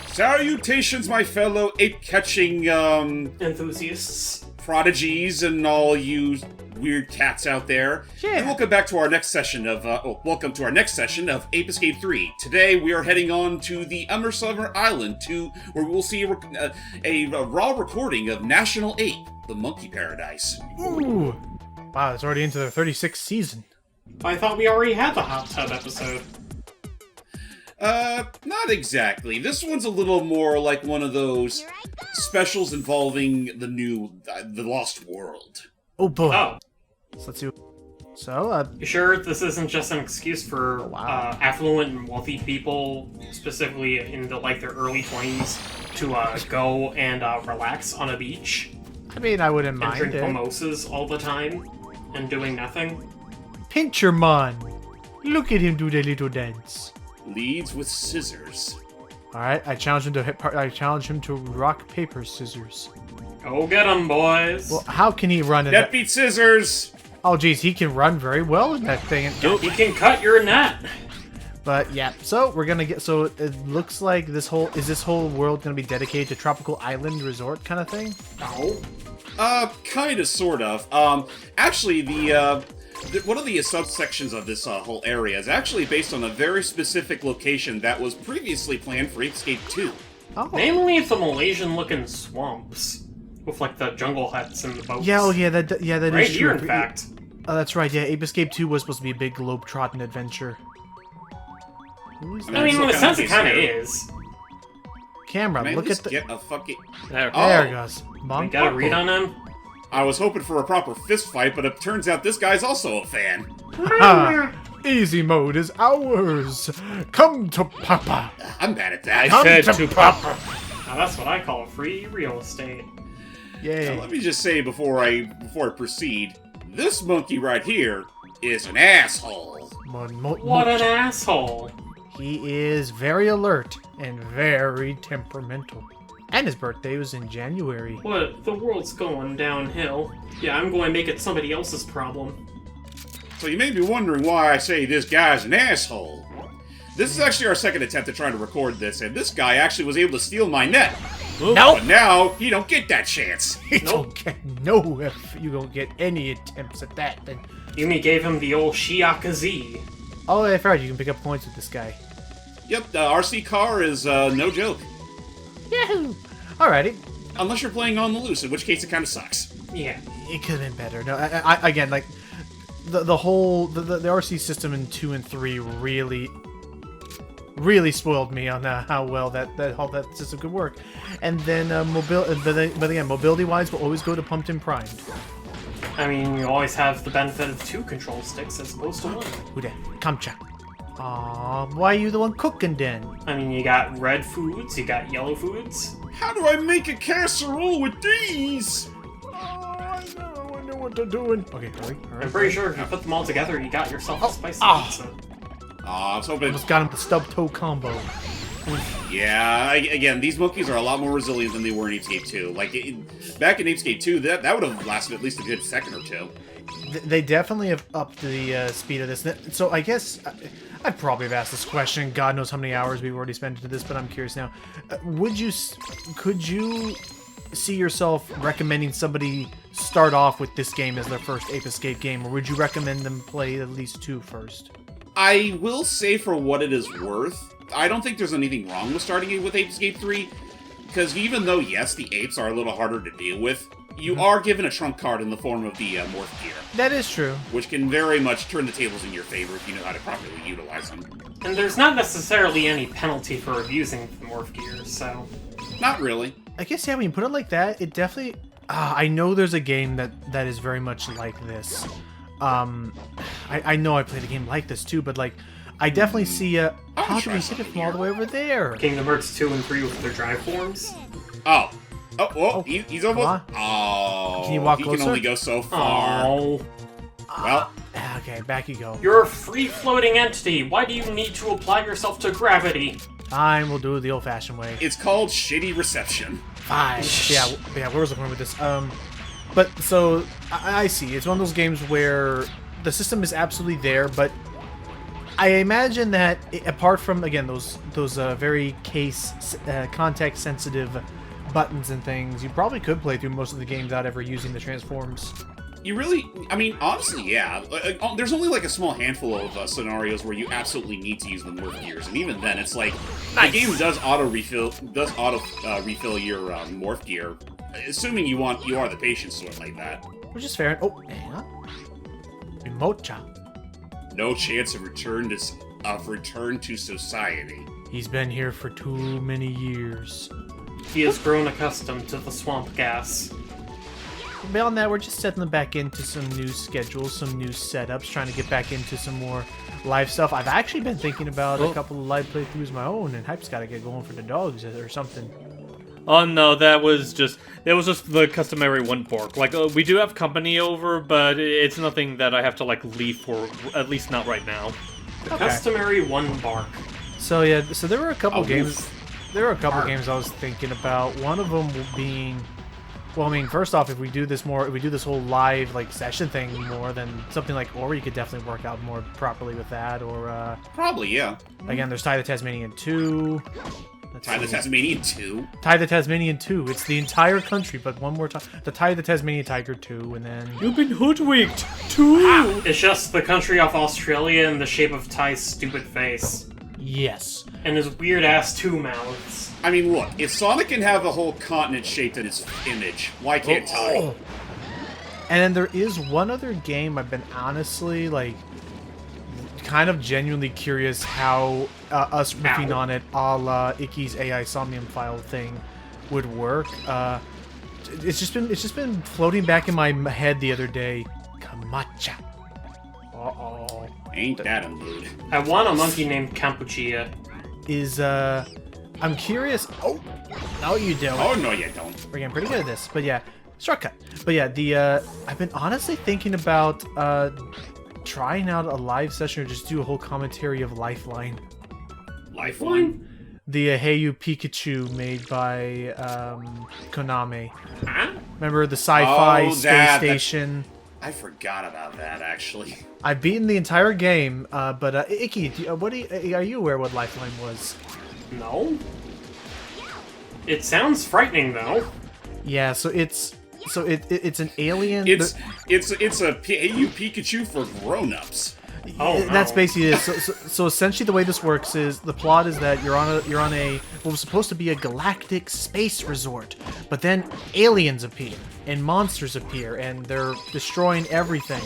Salutations, my fellow ape-catching, enthusiasts, prodigies, and all you weird cats out there. Yeah. And welcome back to our next session of, welcome to our next session of Ape Escape 3. Today, we are heading on to the Eversummer Island, where we will see a raw recording of National Ape, the Monkey Paradise. Ooh! Wow, it's already into their 36th season. I thought we already had the hot tub episode. Not exactly. This one's a little more like one of those specials involving the Lost World. Oh boy. Oh. So let's see. So, You sure this isn't just an excuse for affluent and wealthy people, specifically in their early 20s, to go and relax on a beach I mean, I wouldn't and mind drink it. mimosas all the time and doing nothing? Pinchermon! Look at him do the little dance. Leads with scissors. Alright, I challenge him to rock, paper, scissors. Go get 'em, boys! Well, how can he run in Net that? beat scissors! Oh geez, he can run very well in that thing. You can cut your net! But yeah, so we're gonna get, so it looks like this whole world gonna be dedicated to tropical island resort kind of thing? No. Kinda, sort of. Actually, one of the subsections of this whole area is actually based on a very specific location that was previously planned for Ape Escape 2. Oh. Namely the Malaysian-looking swamps. With, the jungle huts and the boats. Yeah, oh yeah, that Right is here, true. in fact. Oh, that's right, yeah, Ape Escape 2 was supposed to be a big globe-trotting adventure. Who is that? I mean, in a sense, it kind of here. is. Camera, Can I at look least at the... get a fucking... There, There it goes. we Monk got a read on him. I was hoping for a proper fist fight, but it turns out this guy's also a fan. Ha! Easy mode is ours! Come to Papa! I'm bad at that. Come fed to to Papa! Now that's what I call free real estate. Yay. Now, let me just say before I proceed, this monkey right here is an asshole. What an asshole. He is very alert and very temperamental. And his birthday was in January. What? The world's going downhill. Yeah, I'm going to make it somebody else's problem. So you may be wondering why I say this guy's an asshole. This is actually our second attempt at trying to record this, and this guy actually was able to steal my net. Nope. But now, he don't get that chance. You don't get no if you don't get any attempts at that, then... Yumi gave him the old Shiakaze. Oh, I've heard you can pick up points with this guy. Yep, the RC car is no joke. Yahoo! Alrighty. Unless you're playing on the loose, in which case it kind of sucks. Yeah. It could have been better. No, I again, like, the whole... The RC system in 2 and 3 really spoiled me on how well that system could work. And then but again, mobility-wise, we'll always go to Pumped and Primed. I mean, you always have the benefit of 2 control sticks as opposed to 1. Who that? Kamcha. Aw, why are you the one cooking then? I mean, you got red foods, you got yellow foods. How do I make a casserole with these? Oh, I know what they're doing. Okay, hurry. I'm pretty sure if you put them all together, you got yourself a spicy pizza. I was hoping... Almost got him the stub-toe combo. Yeah, again, these monkeys are a lot more resilient than they were in Ape Escape 2. Back in Ape Escape 2, that would have lasted at least a good second or two. They definitely have upped the speed of this. So I guess I'd probably have asked this question. God knows how many hours we've already spent into this, but I'm curious now. Could you see yourself recommending somebody start off with this game as their first Ape Escape game, or would you recommend them play at least 2 first? I will say, for what it is worth, I don't think there's anything wrong with starting it with Ape Escape 3, because even though, yes, the apes are a little harder to deal with, you are given a trump card in the form of the morph gear. That is true. Which can very much turn the tables in your favor if you know how to properly utilize them. And there's not necessarily any penalty for abusing the morph gear, so... Not really. I guess, yeah, when you put it like that, it definitely... I know there's a game that is very much like this. I know I played a game like this too, but I definitely see how should we hit it from all the way over there? Kingdom Hearts 2 and 3 with their drive forms. Oh, he's almost... Oh, can you walk he closer? can only go so far. Oh. Well... Okay, back you go. You're a free-floating entity. Why do you need to apply yourself to gravity? Fine, we'll do it the old-fashioned way. It's called shitty reception. Fine. Yeah, where was I going with this? But, so, I see. It's one of those games where the system is absolutely there, but I imagine that apart from again those very context sensitive buttons and things, you probably could play through most of the game without ever using the transforms. You really, I mean, honestly, yeah. There's only like a small handful of scenarios where you absolutely need to use the morph gears, and even then, it's like the game does auto refill your morph gear, assuming you are the patient sort like that. Which is fair. Oh, hang on. Remocha. No chance of return to society. He's been here for too many years. He has grown accustomed to the swamp gas. Beyond that, we're just settling back into some new schedules, some new setups, trying to get back into some more live stuff. I've actually been thinking about a couple of live playthroughs of my own, and Hype's got to get going for the dogs or something. Oh no, that was just the customary one pork. Like we do have company over, but it's nothing that I have to like leave for, at least not right now. The customary one bark. So yeah, so there were a couple games. There were a couple games I was thinking about. One of them being, well, I mean, first off, if we do this whole live like session thing more, then something like Ori could definitely work out more properly with that. Or probably, yeah. Again, there's Ty the Tasmanian 2. Ty the Tasmanian 2? Ty the Tasmanian 2. It's the entire country, but one more time. The Ty the Tasmanian Tiger 2, and then... You've been hoodwinked, too! It's just the country off Australia in the shape of Ty's stupid face. Yes. And his weird-ass two mouths. I mean, look, if Sonic can have a whole continent shaped in its image, why can't Ty? And then there is one other game I've been honestly, like, kind of genuinely curious how us riffing on it a la Icky's AI Somnium file thing would work. It's just been floating back in my head the other day. Kamacha. Uh-oh. Ain't that a mood? I want a monkey named Kampuchea. I'm curious. Oh, no, you don't. Oh, no, you don't. We're getting pretty good at this, but yeah, shortcut. But yeah, I've been honestly thinking about trying out a live session or just do a whole commentary of Lifeline. Lifeline? The Hey You Pikachu made by Konami. Huh? Remember the sci-fi space that station? I forgot about that, actually. I've beaten the entire game, but Icky, are you aware what Lifeline was? No. It sounds frightening, though. Yeah, so it's an alien. It's a Hey You Pikachu for grown-ups. Oh, no. That's basically it. So essentially, the way this works is the plot is that you're on what was supposed to be a galactic space resort, but then aliens appear and monsters appear and they're destroying everything.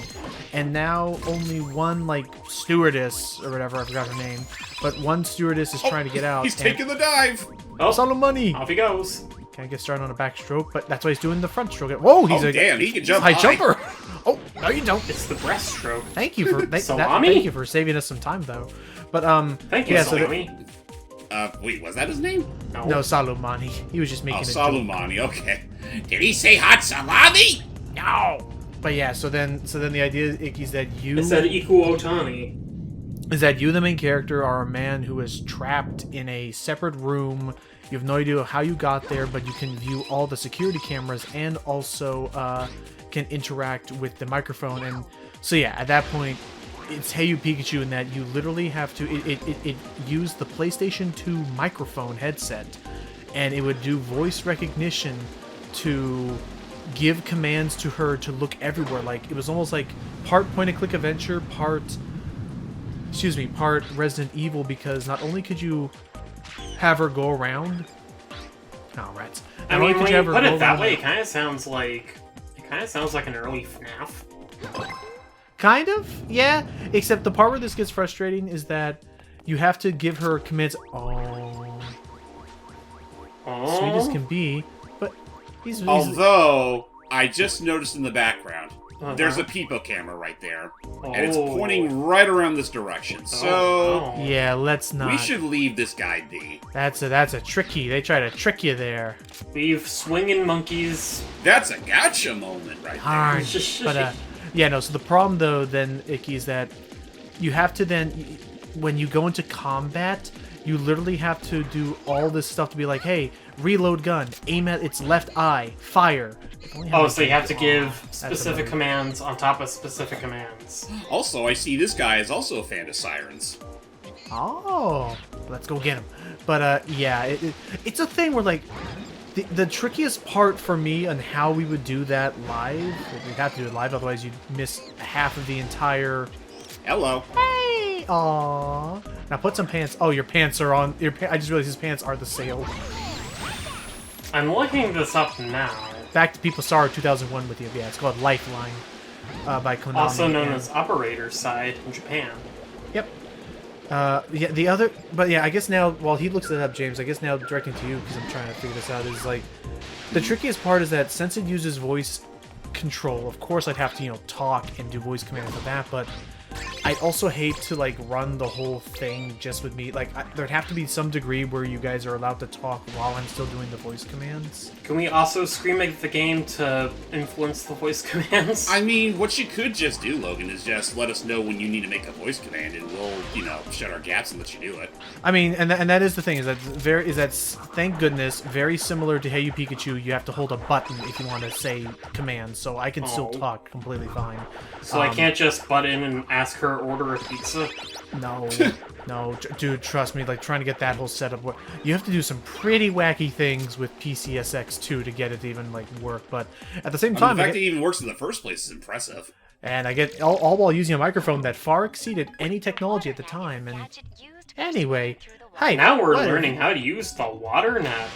And now only one like stewardess or whatever, I forgot her name, but one stewardess is trying to get out. He's taking the dive. Oh, Solo money. off he goes. Can't get started on a backstroke, but that's why he's doing the front stroke. Whoa, he's Damn, he can jump high high. jumper. Oh, no, you don't. It's the breaststroke. Thank you for Salami? thank you for saving us some time, though. But Thank you, yeah, Salami. Wait, was that his name? no, Salumani. He was just making a joke. Salumani, okay. Did he say hot salami? No. But yeah, so then the idea, Icky, is that you It said Iku Otani. the main character, are a man who is trapped in a separate room. You have no idea how you got there, but you can view all the security cameras and also can interact with the microphone. And so yeah, at that point, it's Hey You Pikachu in that you literally have to it used the PlayStation 2 microphone headset, and it would do voice recognition to give commands to her to look everywhere. Like it was almost like part point-and-click adventure, part Resident Evil, because not only could you have her go around. Oh, rats! I mean, when you put it that way, it kind of sounds like an early FNAF. Kind of, yeah. Except the part where this gets frustrating is that you have to give her commands. Oh, sweet as can be, but he's Although, I just noticed in the background, there's a peepo camera right there, and it's pointing right around this direction. So yeah, let's not. We should leave this guy be. That's a tricky. They try to trick you there. Leave swinging monkeys. That's a gotcha moment right there. But yeah, no. So the problem though, then Icky, is that you have to then, when you go into combat, you literally have to do all this stuff to be like, hey, reload gun, aim at its left eye, fire. Oh, so you have to give specific commands on top of specific commands. Also, I see this guy is also a fan of sirens. Oh, let's go get him. But yeah, it's a thing where like the trickiest part for me on how we would do that live. We'd have to do it live, otherwise you'd miss half of the entire. Hello. Hey, aww. Now put some pants. Oh, your pants are on. I just realized his pants are the sale. I'm looking this up now. Back to People Star 2001 with you. Yeah, it's called Lifeline by Konami. Also known as Operator's Side in Japan. Yep. Yeah, the other, but yeah, I guess now, while he looks it up, James, I guess now directing to you, because I'm trying to figure this out, is like, the trickiest part is that since it uses voice control, of course I'd have to, talk and do voice commands with that, but I'd also hate to, like, run the whole thing just with me. Like, there'd have to be some degree where you guys are allowed to talk while I'm still doing the voice commands. Can we also scream at the game to influence the voice commands? I mean, what you could just do, Logan, is just let us know when you need to make a voice command, and we'll, shut our gaps and let you do it. I mean, and that is the thing, is that thank goodness, very similar to Hey You Pikachu, you have to hold a button if you want to say commands, so I can still talk completely fine. So I can't just butt in and ask her order a pizza? No, no, dude, trust me, like, trying to get that whole setup work, you have to do some pretty wacky things with PCSX2 to get it to even, like, work, but at the same time... the fact that it even works in the first place is impressive. And I get, all while using a microphone that far exceeded any technology at the time, and... Anyway, hi. Now we're learning how to use the water net.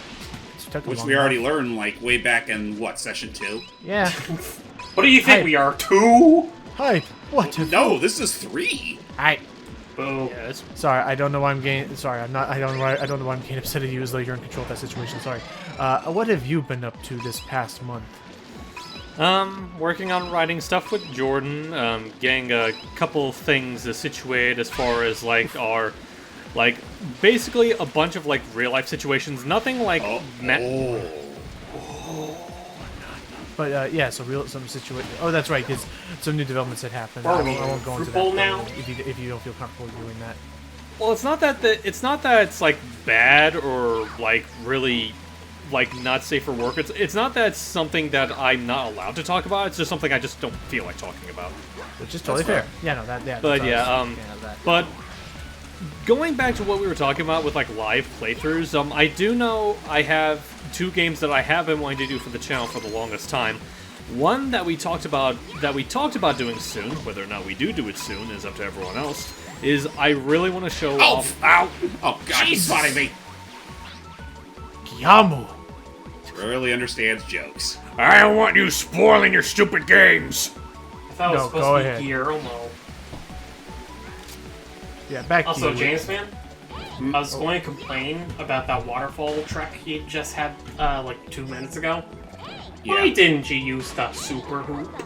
Which we already learned, like, way back in, session 2? Yeah. What do you think we are, 2? Hi. What? No, this is 3. Hi. Boo. Yes. Sorry, I don't know why I'm getting. Sorry, I'm not. I don't know why I'm getting upset at you as though you're in control of that situation. Sorry. What have you been up to this past month? Working on writing stuff with Jordan. Getting a couple things situated as far as like our, like basically a bunch of like real life situations. Nothing like. But yeah, so some situation. Oh, that's right, because some new developments had happened. I won't go into that now if you don't feel comfortable doing that. Well, it's not that it's like bad or like really like not safe for work. It's not that it's something that I'm not allowed to talk about. It's just something I just don't feel like talking about. Which is totally fair. Yeah, no, that. Yeah, but yeah, but going back to what we were talking about with like live playthroughs, I do know I have 2 games that I have been wanting to do for the channel for the longest time. One that we talked about doing soon, whether or not we do it soon is up to everyone else, is I really want to show off. Ow! Oh god, he's spotting me! Yamu! Really understands jokes. I don't want you spoiling your stupid games! I thought it was supposed to be Guillermo. Yeah, back to also, you. James, man, I was going to complain about that waterfall track you just had, like 2 minutes ago. Yeah. Why didn't you use the super hoop?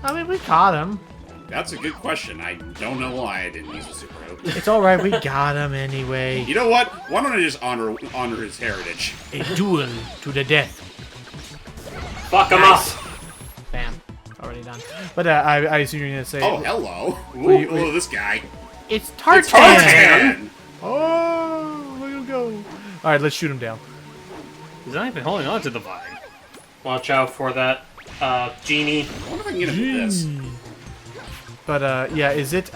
I mean, we caught him. That's a good question. I don't know why I didn't use the super hoop. It's alright, we got him anyway. You know what? Why don't I just honor his heritage? A duel to the death. Fuck him up! Bam. Already done. But I assume you're going to say... Oh, hello. Wait. Ooh, this guy. It's Tartan! It's Tartan! Oh, look at him go. Alright, let's shoot him down. He's not even holding on to the vine. Watch out for that, genie. I wonder if I can get him with this. But, yeah, is it,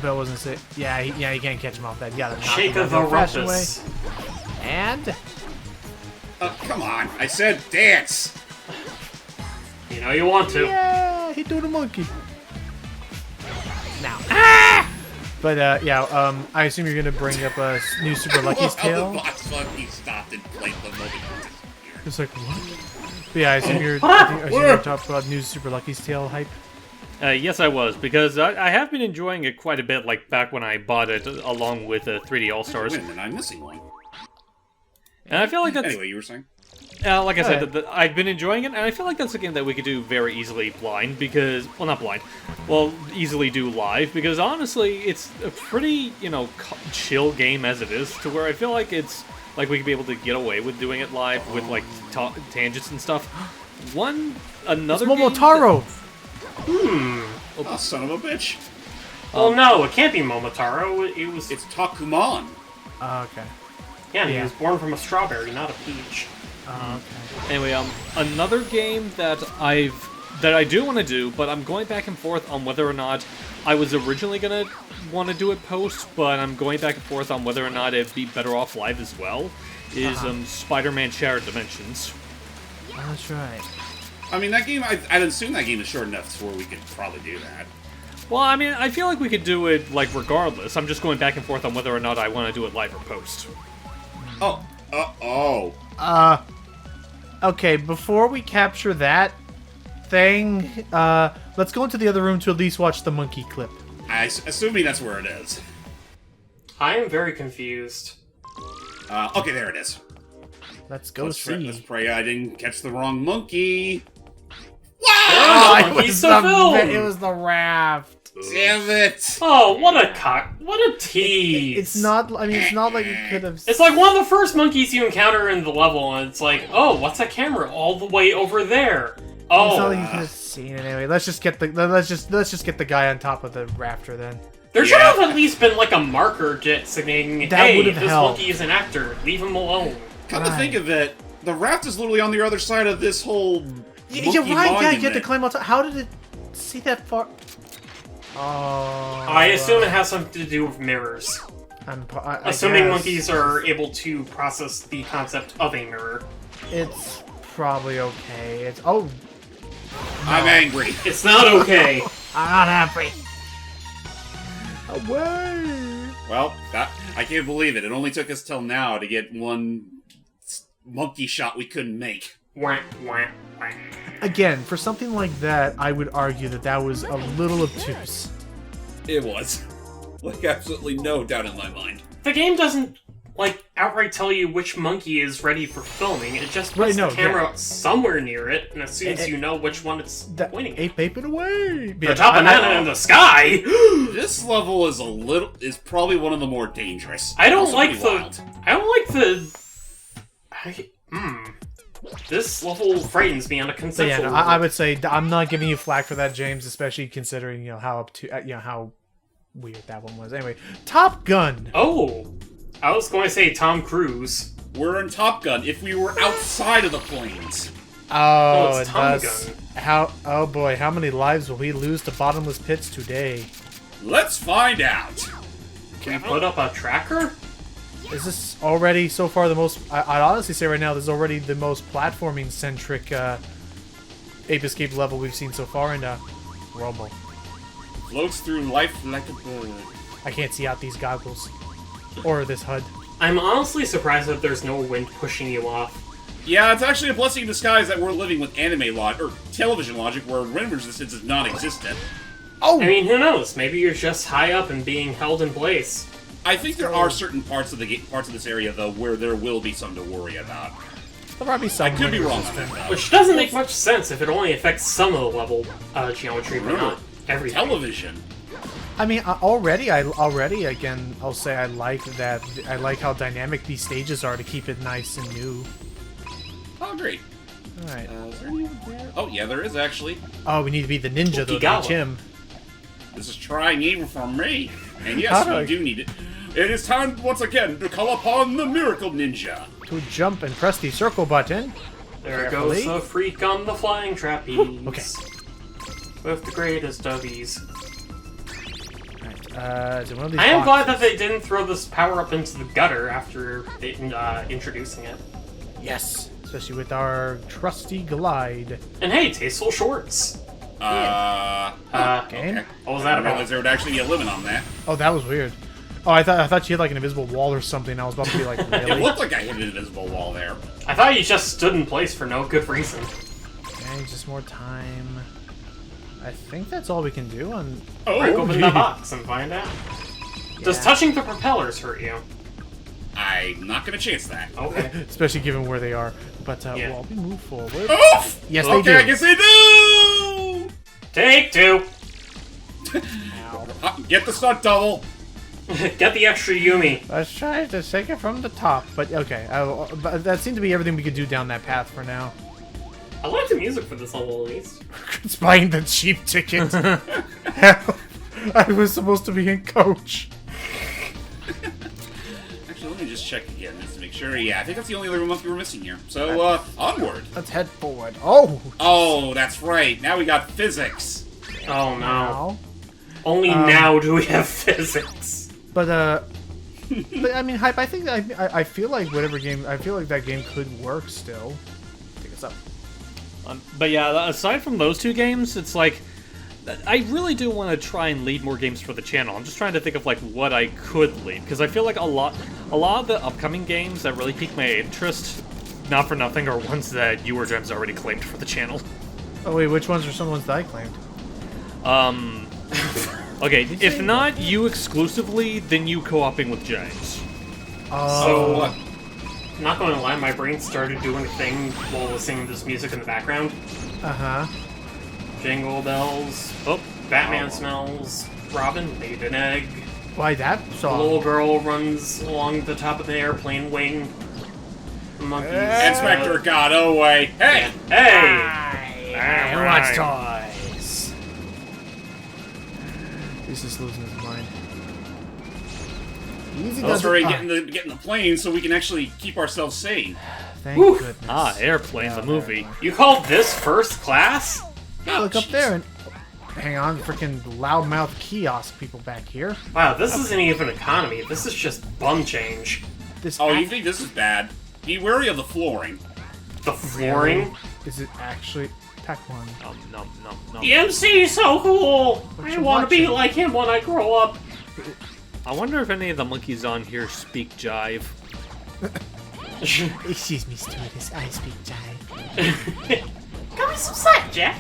Bill wasn't say... Yeah, you can't catch him off that. You gotta knock Shake him of the down fast away. rumpus. And... Come on. I said dance. You know you want to. Yeah, he threw the monkey. Now. Ah! But, yeah, I assume you're gonna bring up a new Super Lucky's Tale. The boss fucking stopped and played the moment. It's like, what? But yeah, I assume you're talking about new Super Lucky's Tale hype. Yes, I was, because I have been enjoying it quite a bit, like back when I bought it along with 3D All-Stars. Wait a minute, I'm missing one. And I feel like that's... Anyway, you were saying? Like I said, I've been enjoying it, and I feel like that's a game that we could do very easily blind, because... Well, not blind. Well, easily do live, because honestly, it's a pretty, chill game as it is, to where I feel like it's... Like, we could be able to get away with doing it live with, like, tangents and stuff. Another it's Momotaro! Oh, son of a bitch. Oh no, it can't be Momotaro. It was. It's Takuman. Oh, okay. Yeah, and he Yeah. was born from a strawberry, not a peach. Oh, okay. Anyway, another game that I do want to do, but I'm going back and forth on whether or not I was originally gonna want to do it post, but I'm going back and forth on whether or not it'd be better off live as well. Is Spider-Man Shattered Dimensions. Oh, that's right. I mean, that game, I'd assume that game is short enough to where we could probably do that. Well, I mean, I feel like we could do it, like, regardless. I'm just going back and forth on whether or not I want to do it live or post. Okay, before we capture that thing, let's go into the other room to at least watch the monkey clip. Assuming that's where it is. I am very confused. Okay, there it is. Let's go Let's see. pray I didn't catch the wrong monkey. Oh, it monkeys was to the, film! it was the raft. Damn it! Oh, what a tease! It's not. I mean, it's not like it could have. It's like one of the first monkeys you encounter in the level, and it's like, oh, what's that camera all the way over there? Oh, It's not like you could have seen it anyway. Let's just get the. Let's just get the guy on top of the rafter then. there should have at least been like a marker saying, That hey, would've this helped. monkey is an actor, leave him alone. Come to think of it, the raft is literally on the other side of this whole You're monkey right. Yeah, you monument. have to climb on top. How did it see that far? Oh. I assume it has something to do with mirrors. I Assuming guess. monkeys are able to process the concept of a mirror. It's probably okay. It's oh. I'm angry. It's not okay. I'm not happy. Away. Well, I can't believe it. It only took us till now to get one monkey shot we couldn't make. Wah, wah, wah. Again, for something like that, I would argue that that was a little obtuse. It was. Like, absolutely no doubt in my mind. The game doesn't, like, outright tell you which monkey is ready for filming. It just puts the camera somewhere near it and assumes you know which one it's pointing at. Ape it away. The top banana in the sky! This level is probably one of the more dangerous. I don't Also like pretty the... wild. I don't like the... This level frightens me on a So conceptual yeah, no, I would say I'm not giving you flack for that, James, especially considering how weird that one was. Anyway, Top Gun. Oh! I was going to say Tom Cruise. We're in Top Gun if we were outside of the planes. Oh, it's it Tom does. Gun. Oh boy, how many lives will we lose to bottomless pits today? Let's find out. Can we put up a tracker? Is this already so far the most? I'd honestly say right now this is already the most platforming centric Ape Escape level we've seen so far in Rumble. Floats through life like a bird. I can't see out these goggles or this HUD. I'm honestly surprised that there's no wind pushing you off. Yeah, it's actually a blessing in disguise that we're living with anime logic or television logic where wind resistance is non-existent. Oh, I mean, who knows? Maybe you're just high up and being held in place. I think there are certain parts of this area though where there will be some to worry about. there'll probably be some. I could be wind wrong on resistance. that though. Which doesn't make much sense if it only affects some of the level geometry, but Remember, not everything. television. I mean, already, again, I'll say I like that. I like how dynamic these stages are to keep it nice and new. Oh, great. All right. Is there anyone there? Oh, yeah, there is actually. Oh, we need to be the ninja though to Tokigawa. reach him. This is trying even for me. And How yes, do I- we do need it. It is time once again to call upon the Miracle Ninja. To jump and press the circle button. There Carefully. goes the freak on the flying trapeze. Okay. With the greatest of ease. Alright, is it one of these I am glad that boxes? they didn't throw this power up into the gutter after introducing it. Yes, especially with our trusty glide. And hey, tasteful shorts. Game. Okay. What was I that didn't realize about? there would actually be a limit on that. Oh, that was weird. Oh, I thought she had like an invisible wall or something. I was about to be like, It really? looked like I hit an invisible wall there. I thought you just stood in place for no good reason. Okay, just more time. I think that's all we can do on. Break Oh, open the box and find out. Does Yeah. touching the propellers hurt you? I'm not gonna chance that. Okay. Especially given where they are. But Yeah. while we move forward. Oof! Yes, they okay, do. I guess they do! Take two. Get the stunt double. Get the extra Yumi. Let's try to take it from the top. But okay, but that seemed to be everything we could do down that path for now. I like the music for this level at least. It's buying the cheap ticket. Help. I was supposed to be in coach. Actually, let me just check again just to make sure. Yeah, I think that's the only other monkey we're missing here. So, onward. Let's head forward. Oh! Oh, that's right. Now we got physics. Oh no. Now. Only now do we have physics. But I mean, Hype, I think, I feel like that game could work still. Take us up. But yeah, aside from those two games, it's like, I really do want to try and lead more games for the channel. I'm just trying to think of like what I could lead, because I feel like a lot of the upcoming games that really pique my interest, not for nothing, are ones that you or Jem's already claimed for the channel. Oh wait, which ones are some ones that I claimed? Okay, if not you exclusively, then you co-oping with James. So, not going to lie, my brain started doing a thing while listening to this music in the background. Uh-huh. Jingle bells. Oh, Batman smells. Robin laid an egg. Why that A song? little girl runs along the top of the airplane wing. Monkeys. Inspector got away. Hey! Hey! Who wants toys? He's just losing his mind. Easy Let's does hurry it. get in the plane so we can actually keep ourselves sane. Thank Woof. goodness. Airplane, the movie. You call this first class? Yeah, look up jeez. there and... Hang on, freaking loudmouth kiosk people back here. Wow, this isn't even economy. This is just bum change. This Oh, you think this is bad? Be wary of the flooring. The flooring. Is it actually... Pack one. No. The MC's so cool! I you want to be watching? like him when I grow up. I wonder if any of the monkeys on here speak jive. Excuse me, stewardess. I speak jive. Got me some slack, Jack.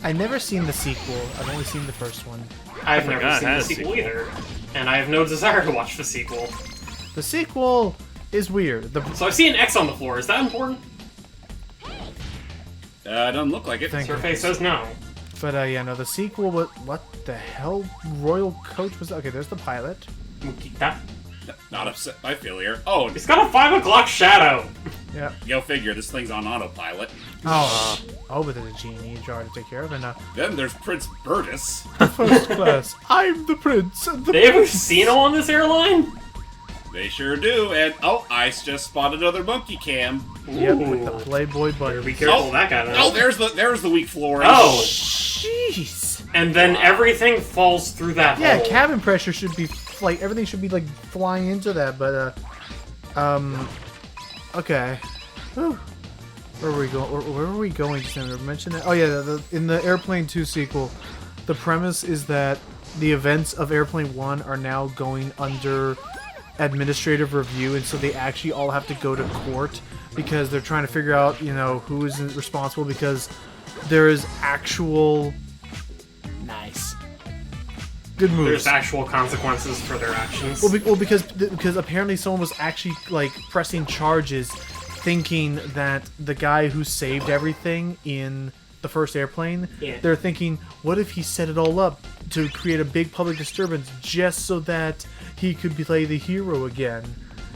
I've never seen the sequel. I've only seen the first one. I've never forgot it seen the had a sequel sequel. either, and I have no desire to watch the sequel. The sequel is weird. So I see an X on the floor. Is that important? Doesn't look like it. Thank Surface says no. But yeah, no, the sequel. What the hell? Royal Coach was. Okay, there's the pilot. Not upset by failure. Oh, It's got a 5 o'clock shadow. Yeah. go figure. This thing's on autopilot. Oh, but there's a genie jar to take care of, and Then there's Prince Burtis. first class. I'm the prince. And the They have a casino on this airline? They sure do. And oh, Ice just spotted another monkey cam. Yep, with the Ooh. Playboy Better button. be careful of that guy. Though. Oh, there's the weak flooring. Oh, Jeez. and then everything falls through that Yeah, hole. cabin pressure should be like everything should be like flying into that, but okay. Whew. Where are we going? Where are we going? Just never mentioned that. Oh yeah, in the Airplane 2 sequel, the premise is that the events of Airplane 1 are now going under administrative review, and so they actually all have to go to court because they're trying to figure out, you know, who is responsible, because there is actual nice good moves. There's actual consequences for their actions. Well, because apparently someone was actually like pressing charges, thinking that the guy who saved everything in the first airplane, Yeah. they're thinking, what if he set it all up to create a big public disturbance just so that he could play the hero again?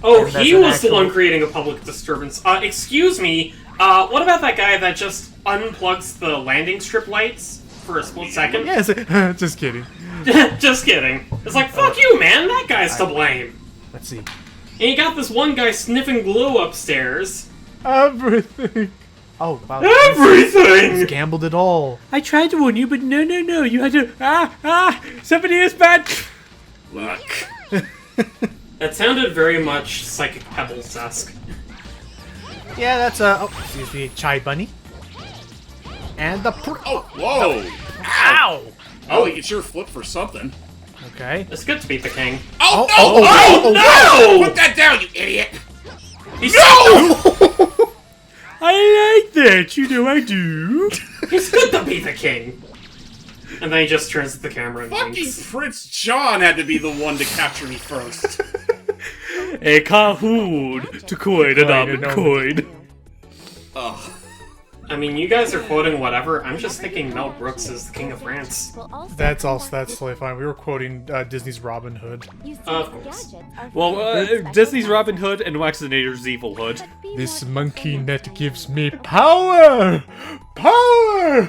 Oh, And that's he an was the actual- one creating a public disturbance. Excuse me, what about that guy that just unplugs the landing strip lights for a split second? Yeah, just kidding. Just kidding. It's like, fuck you, man, that guy's to blame. Let's see. And you got this one guy sniffing glue upstairs. Everything. Oh, wow. Everything! He's gambled it all. I tried to warn you, but no, you had to. Somebody is bad. Look. That sounded very much Psychic Pebbles-esque. Yeah, that's oh, excuse me, Chai Bunny. And the Oh, whoa. ow. Oh, he can sure flip for something. Okay. It's good to beat the king. Oh, Oh, no! oh, Oh, no! Put that down, you idiot! He's I like that. You know I do. He's good to beat the king. And then he just turns to the camera and Fucking winks. Prince John had to be the one to capture me first. A Kahoot to coin an almond coin. Ugh. I mean, you guys are quoting whatever. I'm just thinking Mel Brooks is the king of France. That's totally fine. We were quoting Disney's Robin Hood. Of course. Well, Disney's Robin Hood and Waxinator's Evil Hood. This monkey net gives me power! Power!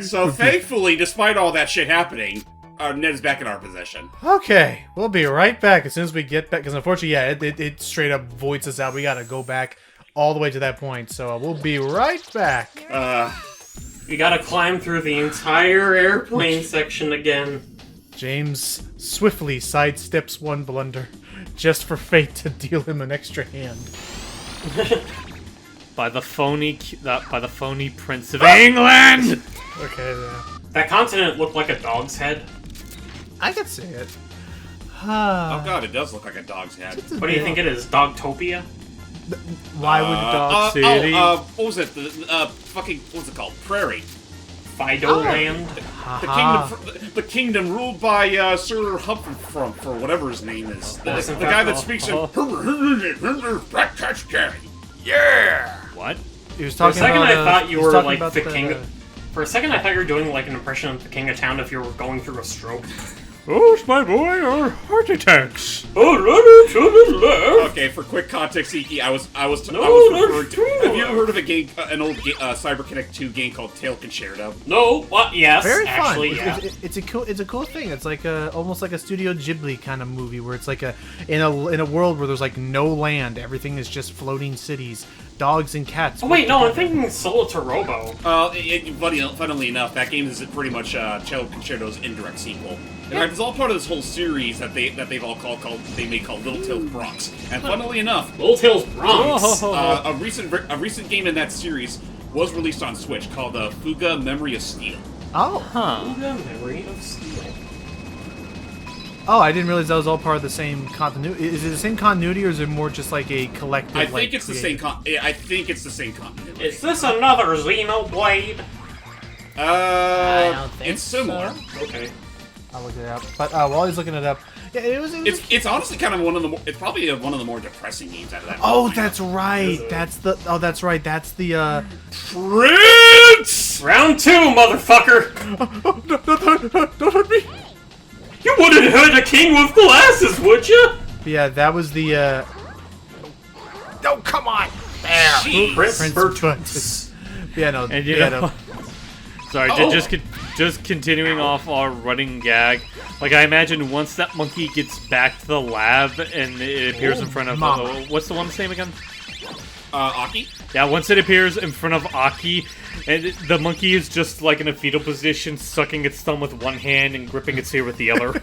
So thankfully, despite all that shit happening, Ned is back in our possession. Okay, we'll be right back as soon as we get back. Because unfortunately, yeah, it straight up voids us out. We gotta go back all the way to that point. So we'll be right back. We gotta climb through the entire airplane section again. James swiftly sidesteps one blunder, just for fate to deal him an extra hand. By the phony Prince of England. Okay, yeah. That continent looked like a dog's head. I could see it. Oh god, it does look like a dog's head. What do you think it is? Dogtopia? Why would Dog City? What was it? What's it called? Prairie. Fido Land? The kingdom ruled by Sir Humphrey for whatever his name is. The guy that speaks in Black Catch Gary. Yeah. What? He was For a talking second, about, I thought you he was were talking like about the king. For a second, I thought you were doing like an impression of the king of town if you were going through a stroke. Those, my boy, are heart attacks. Okay, for quick context, Iki, I was referring to. Have you ever heard of a game, an old CyberConnect 2 game called Tail Concerto? No, what? Yes, Very actually, fun. yeah. It's a cool thing. It's like almost like a Studio Ghibli kind of movie where it's like in a world where there's like no land, everything is just floating cities, dogs and cats. Oh wait, no, I'm thinking Solitarobo. Funnily enough, that game is pretty much Tail Concerto's indirect sequel. In fact, it's all part of this whole series that they've all called Little Tales Bronx. And funnily enough, Little Tales Bronx. a recent game in that series was released on Switch called Fuga Memory of Steel. Oh, The Memory of Steel. oh! I didn't realize that was all part of the same continuity. Is it the same continuity, or is it more just like a collective? I think it's the same. I think it's the same continuity. Is this another Xenoblade? I don't think it's similar. so. Okay. I'll look it up. But while he's looking it up, yeah, it was. It's honestly kind of one of the. It's probably one of the more depressing games out of that. Oh, that's right. That's the. Oh, that's right. That's the. Prince. Round 2, motherfucker! Don't hurt me. You wouldn't hurt a king with glasses, would you? Yeah, that was the. No, come on. There. Prince Prince Bertuz. Yeah, no. And you yeah, know, no. sorry, just continuing off our running gag. Like, I imagine once that monkey gets back to the lab and it appears in front of what's the one's name again? Aki. Yeah, once it appears in front of Aki, and the monkey is just like in a fetal position, sucking its thumb with one hand and gripping its ear with the other.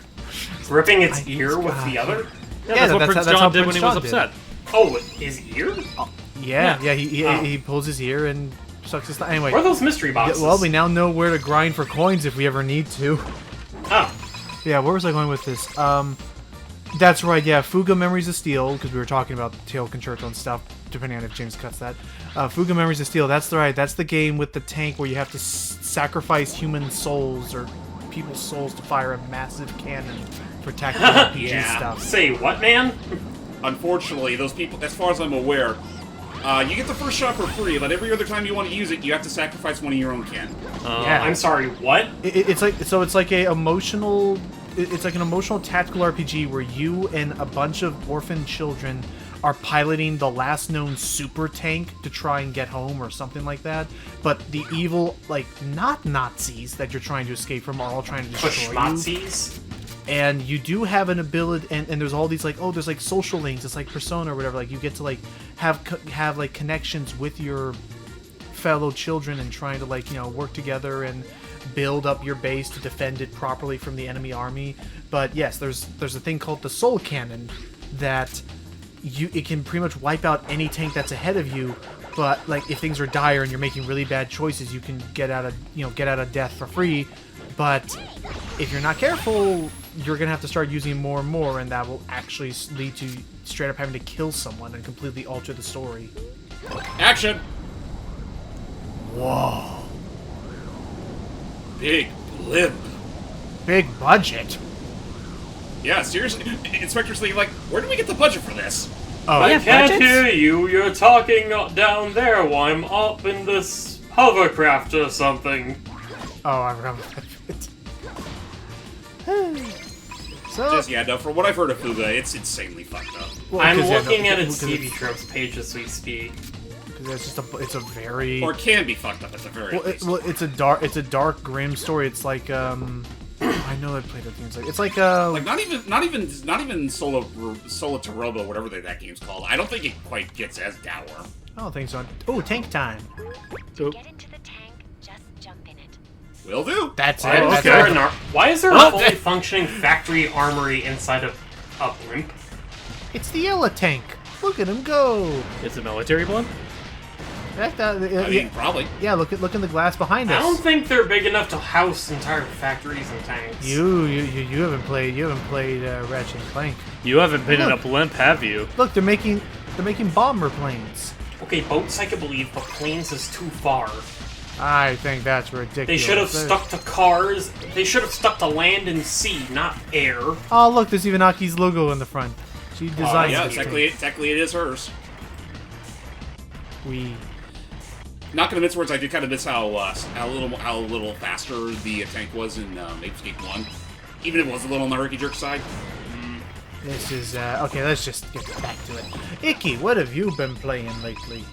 Gripping its ear with the other? Yeah, that's what Prince John did when he was upset. Oh, his ear? Yeah, he pulls his ear and sucks his thumb. Anyway. Where are those mystery boxes? Well, we now know where to grind for coins if we ever need to. Oh. Yeah, where was I going with this? That's right, yeah, Fuga Memories of Steel, because we were talking about Tail Concerto and stuff, depending on if James cuts that. Fuga Memories of Steel, that's right, that's the game with the tank where you have to sacrifice human souls or people's souls to fire a massive cannon for tactical RPG stuff. Say what, man? Unfortunately, those people, as far as I'm aware, you get the first shot for free, but every other time you want to use it, you have to sacrifice one of your own cannon. Yeah. I'm sorry, what? It's like an emotional tactical RPG where you and a bunch of orphan children are piloting the last known super tank to try and get home or something like that. But the evil, like, not Nazis that you're trying to escape from are all trying to destroy you. Nazis? And you do have an ability, and there's all these, like, there's, like, social links. It's like Persona or whatever. Like, you get to, like, have like, connections with your fellow children and trying to, like, work together and build up your base to defend it properly from the enemy army. But, yes, there's a thing called the Soul Cannon that it can pretty much wipe out any tank that's ahead of you. But, like, if things are dire and you're making really bad choices, you can get out of death for free. But if you're not careful, you're gonna have to start using more and more, and that will actually lead to straight up having to kill someone and completely alter the story. Action! Whoa. Big blimp. Big budget. Yeah, seriously, Inspector Sleeve, like, where did we get the budget for this? Oh, I can't hear you. You're talking down there while I'm up in this hovercraft or something. Oh, I forgot about that bit. So, Just, yeah, no, from what I've heard of Fuga, it's insanely fucked up. well, I'm 'cause, looking yeah, at no, its 'cause TV Tropes page as we speak. it's a very Or can be fucked up at the very least. it's a dark, grim story. It's like I know I played other games like it's like not even Solo to Robo, whatever that game's called. I don't think it quite gets as dour. I don't think so. Oh, tank time. To get into the tank, just jump in it. Will do. That's Why it. is That's there it. why is there a fully functioning factory armory inside of a blimp? It's the yellow tank. Look at him go. It's a military blimp? I mean, probably. Yeah, look in the glass behind us. I don't think they're big enough to house entire factories and tanks. You haven't played Ratchet and Clank. You haven't been in a Look. blimp, have you? Look, they're making bomber planes. Okay, boats I can believe, but planes is too far. I think that's ridiculous. They should have stuck to cars. They should have stuck to land and sea, not air. Oh, look, there's Ivanaki's logo in the front. She designed Yeah, it. technically it is hers. We. Not gonna mince words. I do kind of miss how little faster the tank was in Ape Escape 1, even if it was a little on the herky jerk side. This is okay. Let's just get back to it. Icky, what have you been playing lately?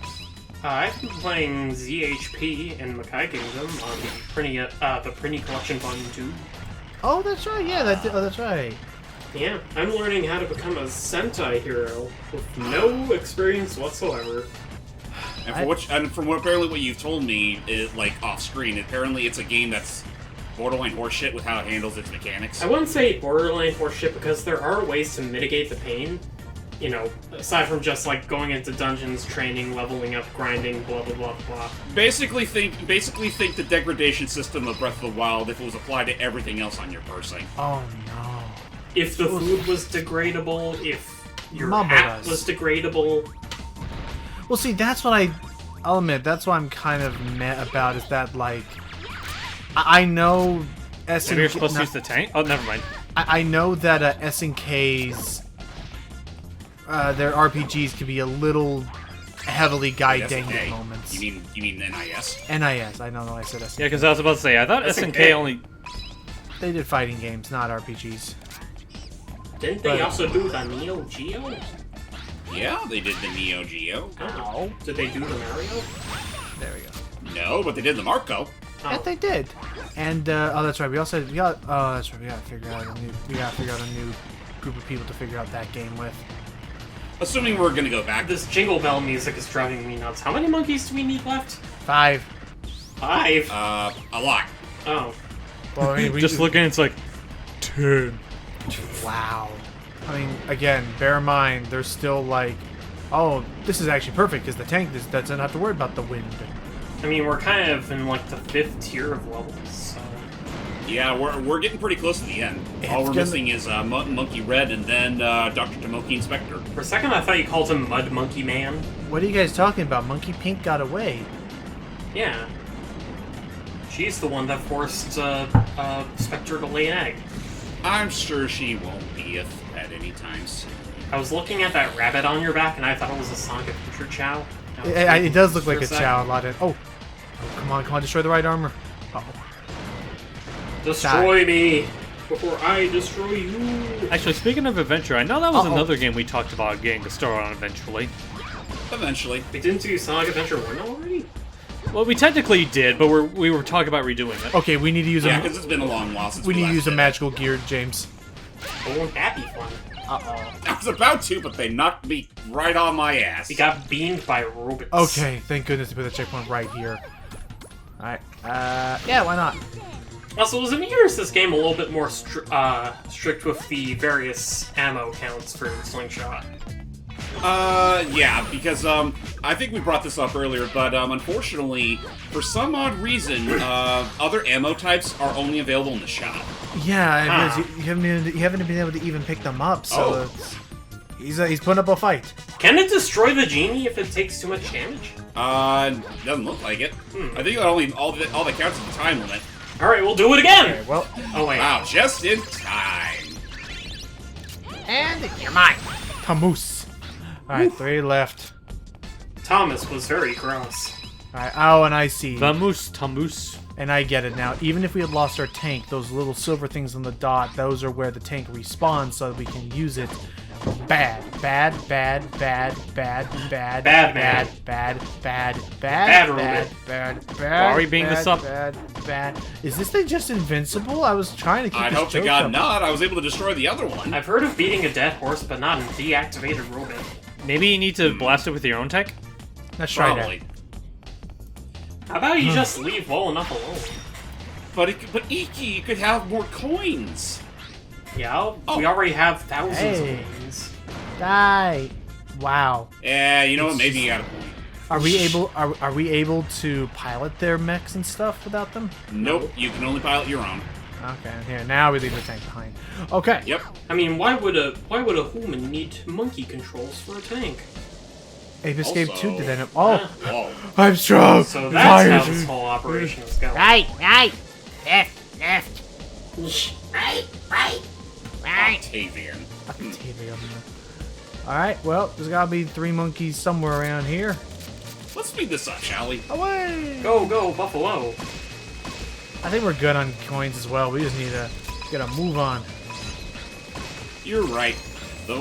I've been playing ZHP and Makai Kingdom on the Prinny Collection Volume 2. Oh, that's right. Yeah, that's right. Yeah, I'm learning how to become a Sentai hero with no experience whatsoever. And from apparently what you've told me, is like off screen. Apparently, it's a game that's borderline horseshit with how it handles its mechanics. I wouldn't say borderline horseshit because there are ways to mitigate the pain. You know, aside from just like going into dungeons, training, leveling up, grinding, blah blah blah blah. Basically think the degradation system of Breath of the Wild if it was applied to everything else on your person. Oh no. If the food was degradable, if your Mumble hat us. was degradable. Well, see, that's what I'll admit. That's what I'm kind of meh about. Is that like I know S Maybe you're supposed to use the tank? Oh, never mind. I know that SNK's their RPGs can be a little heavily guiding SNK. at moments. You mean NIS? NIS. I don't know. I said SNK. Yeah, because I was about to say, I thought SNK only... They did fighting games, not RPGs. Didn't they also do the Neo Geo? Yeah, they did the Neo Geo. Oh. Did they do the Mario? There we go. No, but they did the Marco. Yeah, they did. And oh, that's right. We also we gotta figure out a new group of people to figure out that game with. Assuming we're gonna go back. This Jingle Bell music is driving me nuts. How many monkeys do we need left? 5. 5? A lot. Oh. Well, I mean, we Just looking, it's like 10. Wow. I mean, again, bear in mind, there's still like, oh, this is actually perfect because the tank doesn't have to worry about the wind. I mean, we're kind of in like the 5th tier of levels, so... Yeah, we're getting pretty close to the end. All we're missing is Monkey Red and then Dr. Tomoki Inspector. For a second, I thought you called him Mud Monkey Man. What are you guys talking about? Monkey Pink got away. Yeah. She's the one that forced Spectre to lay an egg. I'm sure she won't be at any time soon. I was looking at that rabbit on your back, and I thought it was a Sonic Adventure Chow. It does look like For a second. chow a lot of. Oh, come on, destroy the right armor. Uh-oh. Destroy me before I destroy you. Actually, speaking of adventure, I know that was Uh-oh. another game we talked about getting to start on eventually. Eventually. We didn't do Sonic Adventure 1 already? Well, we technically did, but we were talking about redoing it. Okay, we need to use Yeah, a. because it's been a long while since We need to last use a did it. magical gear, James. Oh, won't that be fun? I was about to, but they knocked me right on my ass. We got beamed by robots. Okay, thank goodness they put the checkpoint right here. Alright, yeah, why not? Also, was it me or is this game a little bit more strict with the various ammo counts for Slingshot? Yeah, because, I think we brought this up earlier, but, unfortunately, for some odd reason, other ammo types are only available in the shop. Yeah, because you haven't been able to even pick them up, so he's putting up a fight. Can it destroy the genie if it takes too much damage? Doesn't look like it. I think all that counts is the time limit. Alright, we'll do it again! Okay, well, Oh, wait. Wow, just in time. and you're mine. Tamus. Alright, 3 left. Thomas was very cross. Alright, oh, and I see. Vamoose Tamoose. And I get it now. Even if we had lost our tank, those little silver things on the dot, those are where the tank respawns so that we can use it Bad, bad, bad, bad, bad, bad, Bad bad, man. bad, bad, bad, Bad bad, Ruben. bad, bad. Why are we being bad, this up? Bad, bad. Is this thing just invincible? I was trying to keep I this hope to joke God up. not. I was able to destroy the other one. I've heard of beating a dead horse, but not a deactivated robot. Maybe you need to blast it with your own tech? Let's try Probably. How about you just leave well enough alone? But Iki, you could have more coins. Yeah, Oh. we already have thousands Hey. of things. that. Die. Wow. Yeah, you know what? Maybe you got a point. Are we able? Are we able to pilot their mechs and stuff without them? Nope, you can only pilot your own. Okay. Here. Now we leave the tank behind. Okay. Yep. I mean, why would a human need monkey controls for a tank? Ape Escape Also- 2 did that. Oh, Whoa. I'm strong. So that's how Fire. this whole operation is going. Right, left. Right. Octavian. Octavian. Alright, well, there's gotta be 3 monkeys somewhere around here. Let's speed this up, shall we? Away! Go, Buffalo. I think we're good on coins as well. We just need to get a move on. You're right. The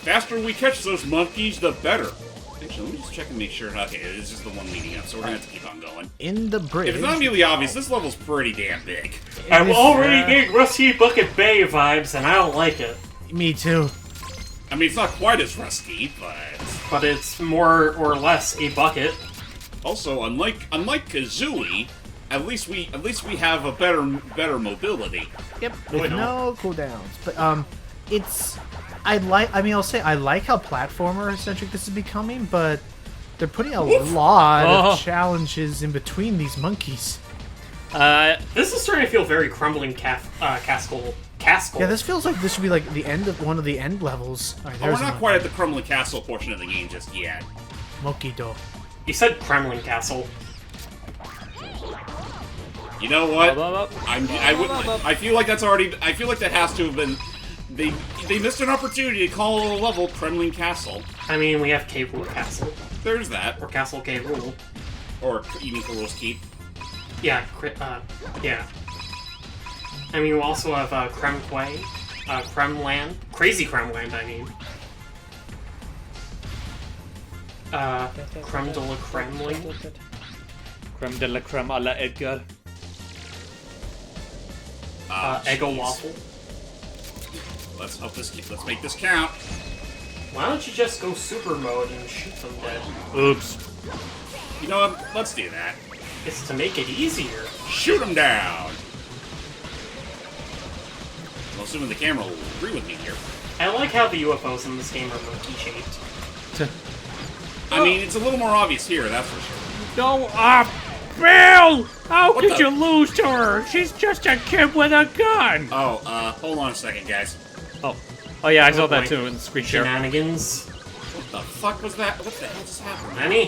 faster we catch those monkeys, the better. Actually, let me just check and make sure. Okay, this is the one leading up, so we're gonna have to keep on going. In the bridge. If it's not immediately obvious, this level's pretty damn big. I'm is, already getting Rusty Bucket Bay vibes, and I don't like it. Me too. I mean, it's not quite as rusty, But it's more or less a bucket. also unlike Kazooie, at least we have a better mobility. Yep. No, With I no cooldowns. But it's I'll say I like how platformer centric this is becoming, but they're putting a lot Oh. of challenges in between these monkeys. This is starting to feel very crumbling castle. Yeah, this feels like this should be like the end of one of the end levels. All right, Oh, we're there's not one. quite at the Crumbling Castle portion of the game just yet. Monkey Do. You said Kremlin Castle. You know what? Up. I feel like that's already. I feel like that has to have been. They missed an opportunity to call a level Kremlin Castle. I mean, we have K. Rool Castle. There's that. Or Castle K. Rool. Or you mean Karu's Keep? Yeah, yeah. I mean, we also have Kremquay, Kremland, Crazy Kremland, I mean. Creme de la Kremling. Creme de la creme a la Edgar. Eggo Waffle. Let's make this count. Why don't you just go super mode and shoot them dead? Oops. You know what? Let's do that. It's to make it easier. Shoot him down. Well, assuming the camera will agree with me here. I like how the UFOs in this game are monkey-shaped. I mean, it's a little more obvious here, that's for sure. No, Bill! How What could the- you lose to her? She's just a kid with a gun! Oh, hold on a second, guys. Oh yeah, I saw that boy. too in the screen share. Shenanigans. What the fuck was that? What the hell just happened? Any?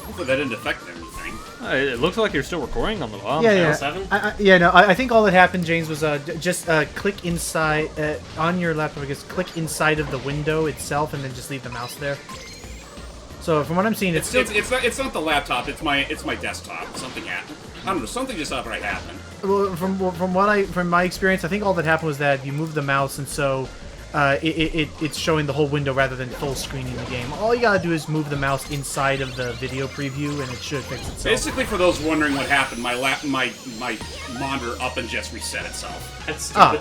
Hopefully that didn't affect anything. It looks like you're still recording on the Yeah, L yeah. 7? I think all that happened, James, was just click inside on your laptop. I guess click inside of the window itself, and then just leave the mouse there. So from what I'm seeing, it's still. It's not the laptop. It's my desktop. Something happened. I don't know. Something just outright happened. Well, from my experience, I think all that happened was that you moved the mouse, and so it's showing the whole window rather than full screening the game. All you gotta do is move the mouse inside of the video preview, and it should fix itself. Basically, for those wondering what happened, my monitor up and just reset itself. That's stupid.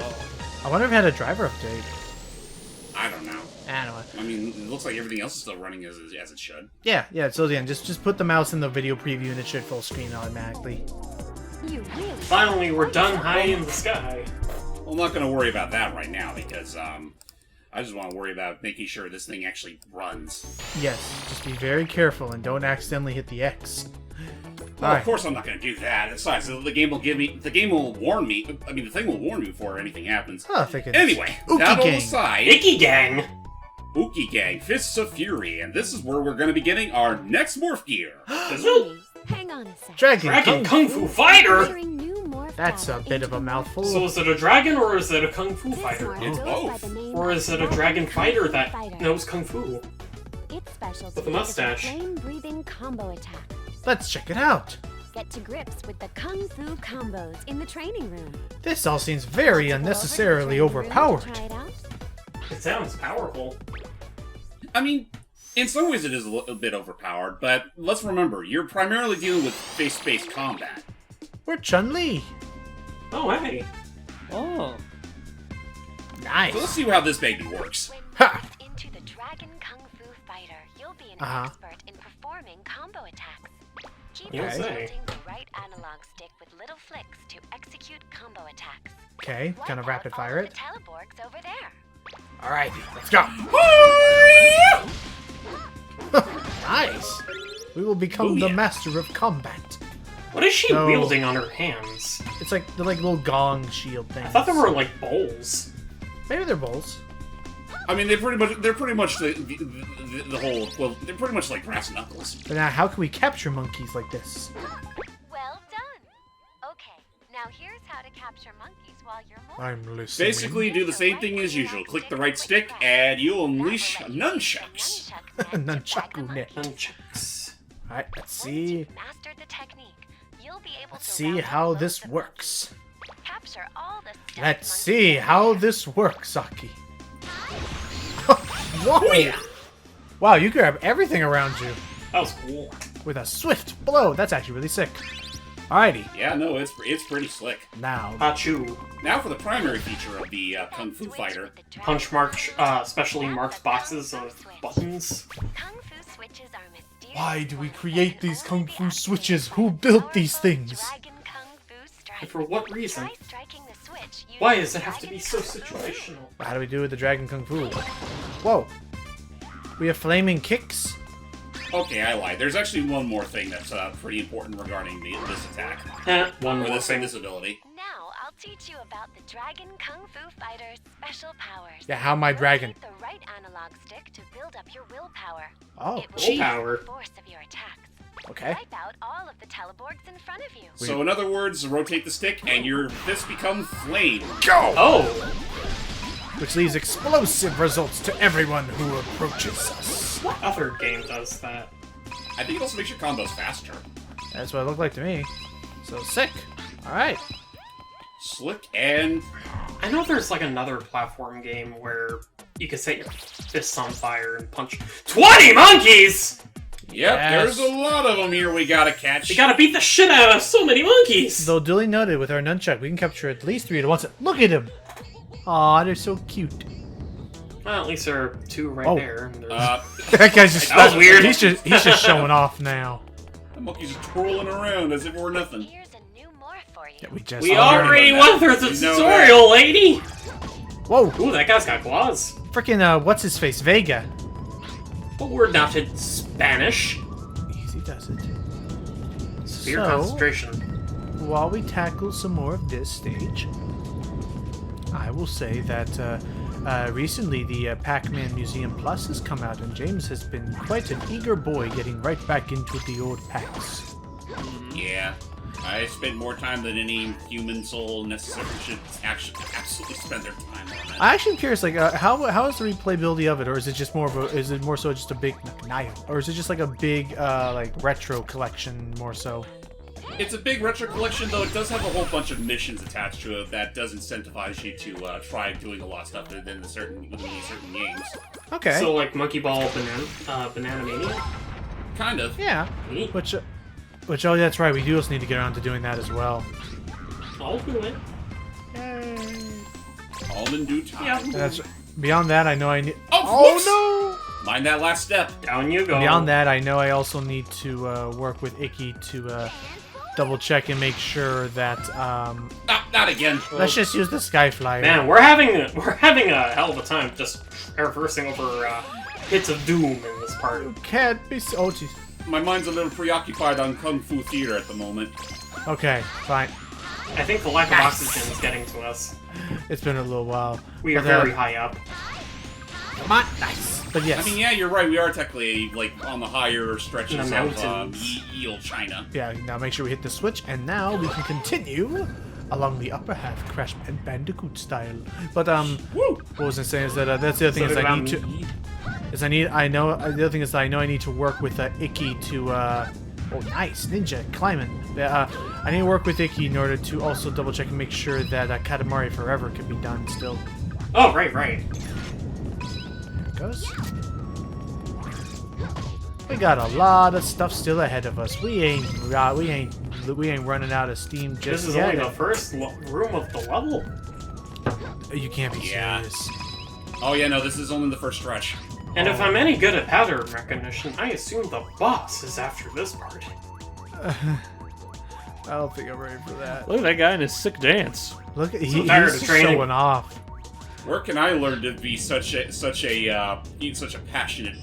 I wonder if it had a driver update. I don't know. Anyway. I mean, it looks like everything else is still running as it should. Yeah. So again, just put the mouse in the video preview, and it should full screen automatically. You really Finally, we're done high in the sky. Well, I'm not going to worry about that right now because I just want to worry about making sure this thing actually runs. Yes, just be very careful and don't accidentally hit the X. Well, Alright. of course I'm not going to do that. Besides, the game will warn me. I mean, the thing will warn me before anything happens. Oh, I think it's... Anyway, Ookie that all Gang. aside, Icky Gang! Uki Gang, Fists of Fury, and this is where we're going to be getting our next morph gear. Please, hang on a sec. Dragon Dragon Kung. Kung Fu Fighter? Entering new morph That's a battle bit of into a the mouthful. So is it a dragon or is it a Kung Fu This fighter? morph It's goes both. by the name Or is it a Dragon dragon Kung fighter Fu that Fighter. knows Kung Fu? Its specialty With a mustache. is a flame-breathing combo attack. Let's check it out. Get to grips with the Kung Fu combos in the training room. This all seems very Go over to the unnecessarily training room to overpowered. try it out. It sounds powerful. I mean, in some ways it is a bit overpowered, but let's remember, you're primarily dealing with face-to-face combat. We're Chun-Li. Oh, hey. Oh. Nice. So let's see how this baby works. When Ha! moved into the Dragon Kung Fu Fighter, you'll be an Uh-huh. expert in performing combo attacks. Keep You'll rotating say. the right analog stick with little flicks to execute combo attacks. Okay, Wipe gonna out rapid all fire of it. the teleborgs over there. Alright, let's go. Nice. We will become Oh, the yeah. master of combat. What is she So- wielding on her hands? It's like they're like little gong shield things. I thought they were like bowls. Maybe they're bowls. I mean, they're pretty much the whole. Well, they're pretty much like brass knuckles. But now, how can we capture monkeys like this? Well done. Okay, now here's how to capture monkeys while you're moving. I'm listening. Basically, do the same thing as usual. Click the right stick, and you'll unleash nunchucks. Nunchaku net. Nunchucks. Alright, let's see. Mastered the technique. You'll be able Let's to see route how loads this of works. monkeys. Capture all the stuffed Let's monkeys see in how the this works, Saki. Whoa! Oh, yeah. Wow, you grab everything around you That was cool. with a swift blow. That's actually really sick. Alrighty, Yeah, no, it's pretty slick. now. Hachu. Now for the primary feature of the Kung Fu switch Fighter. with the dragon Punch march, specially Now marked the power boxes of switch. buttons. Kung Fu switches are mysterious Why do we codes create that can these only Kung be Fu activated switches? by Who the built these powerful things? Dragon Kung Fu strike. And for what reason? Try striking the switch using Why does the it have to be Dragon so Kung Fu. situational? How do we do with the Dragon Kung Fu? Whoa. We have flaming kicks. Okay, I lied. There's actually one more thing that's pretty important regarding this attack. One Or more this thing. ability. Now I'll teach you about the Dragon Kung Fu Fighter's special powers. Yeah, how my dragon? Rotate the right analog stick to build up your willpower. Oh, It will gee. Willpower. increase the force of your attacks. Okay. Wipe out all of the teleborgs in front of you. So in other words, rotate the stick and your fists become flame. Go! Oh! Which leaves explosive results to everyone who approaches us. What other game does that? I think it also makes your combos faster. That's what it looked like to me. So sick. Alright. Slick and I know there's like another platform game where you can set your fists on fire and punch 20 monkeys! yep, Yes. there's a lot of them here we gotta catch. You gotta beat the shit out of so many monkeys! Though duly noted, with our nunchuck, we can capture at least 3 at once. Look at him! Aw, they're so cute. Well, at least there are 2 right Oh. there. And there's... That guy's just... That was weird. He's just showing off now. The monkeys are twirling around as if we're nothing. Here's a new morph for you. Yeah, we just... we learned. already went through the You know tutorial, lady! Whoa! Ooh, that guy's got claws. Frickin', what's his face? Vega. But we're not in Spanish. Easy does it. Severe So- concentration. While we tackle some more of this stage, I will say that recently the Pac-Man Museum Plus has come out, and James has been quite an eager boy getting right back into the old packs. Yeah. I spent more time than any human soul necessarily should actually absolutely spend their time on it. I actually am curious, like, how is the replayability of it, or is it just more of a, is it more so just a big Nile, or is it just like a big like retro collection more so? It's a big retro collection, though it does have a whole bunch of missions attached to it that does incentivize you to try doing a lot of stuff within certain games. Okay. So, like Monkey Ball Banana Mania? Kind of. Yeah. Neat. Which oh, that's right. We do also need to get around to doing that as well. I'll do it. All in due time. Yeah. That's beyond that. I know I need. Oh, Mind that last step. Down you go. Beyond that, I know I also need to work with Icky to double check and make sure that. Not again. Let's just use the Sky Flyer. Man, we're having a hell of a time just reversing over hits of doom in this part. Can't be so. Oh, jeez. My mind's a little preoccupied on Kung Fu Theater at the moment. Okay, fine. I think the lack of oxygen is getting to us. It's been a little while. We are But, very high up. Come on, nice. But yes. I mean, yeah, you're right. We are technically like on the higher stretches In the of mountains. Eel China. Yeah, now make sure we hit the switch, and now we can continue along the upper half, Crash Bandicoot style. But Woo! what was I saying is that that's the other thing is I need to. The other thing is that I know I need to work with Icky to. Oh, nice ninja climbing. I need to work with Icky in order to also double check and make sure that Katamari Forever can be done still. Oh, right. goes. We got a lot of stuff still ahead of us. We ain't running out of steam just This is yet. only the first room of the level. You can't be Yeah. serious. Oh yeah, no, this is only the first stretch. And if I'm any good at pattern recognition, I assume the boss is after this part. I don't think I'm ready for that. Look at that guy in his sick dance. Look at tired he's of training. showing off. Where can I learn to be such a passionate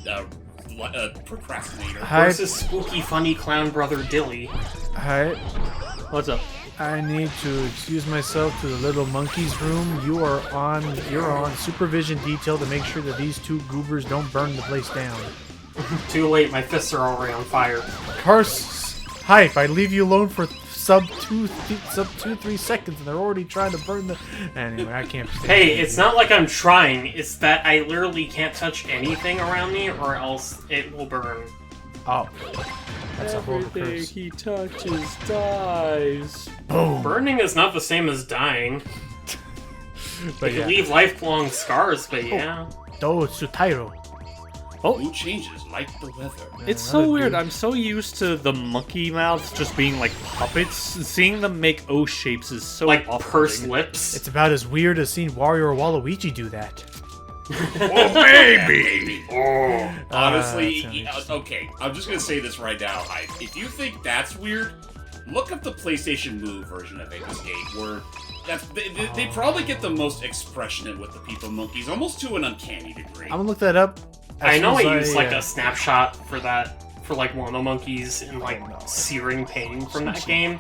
procrastinator? Hi, Versus spooky, funny clown brother Dilly. hi. What's up? I need to excuse myself to the little monkey's room. You're on supervision detail to make sure that these two goobers don't burn the place down. Too late, my fists are already on fire. Hi, if I leave you alone for sub 2-3 seconds and they're already trying to burn the... Anyway, I can't... Hey, it's not like I'm trying, it's that I literally can't touch anything around me or else it will burn. Oh. That's a horrible Everything curse. he touches dies. Boom. Burning is not the same as dying. But It can yeah. leave lifelong scars, but yeah. Oh, Tsutairo. Who changes like the weather? It's so weird. I'm so used to the monkey mouths just being like puppets. Seeing them make O shapes is so Like off-putting. pursed lips. It's about as weird as seeing Wario or Waluigi do that. Oh baby! Oh, honestly, that sounds interesting. okay. I'm just gonna say this right now. If you think that's weird, look up the PlayStation Move version of Ape Escape, where they probably get the most expressionate with the people monkeys, almost to an uncanny degree. I'm gonna look that up. I know I used like a a snapshot for that, for like one of the monkeys in like searing pain from that game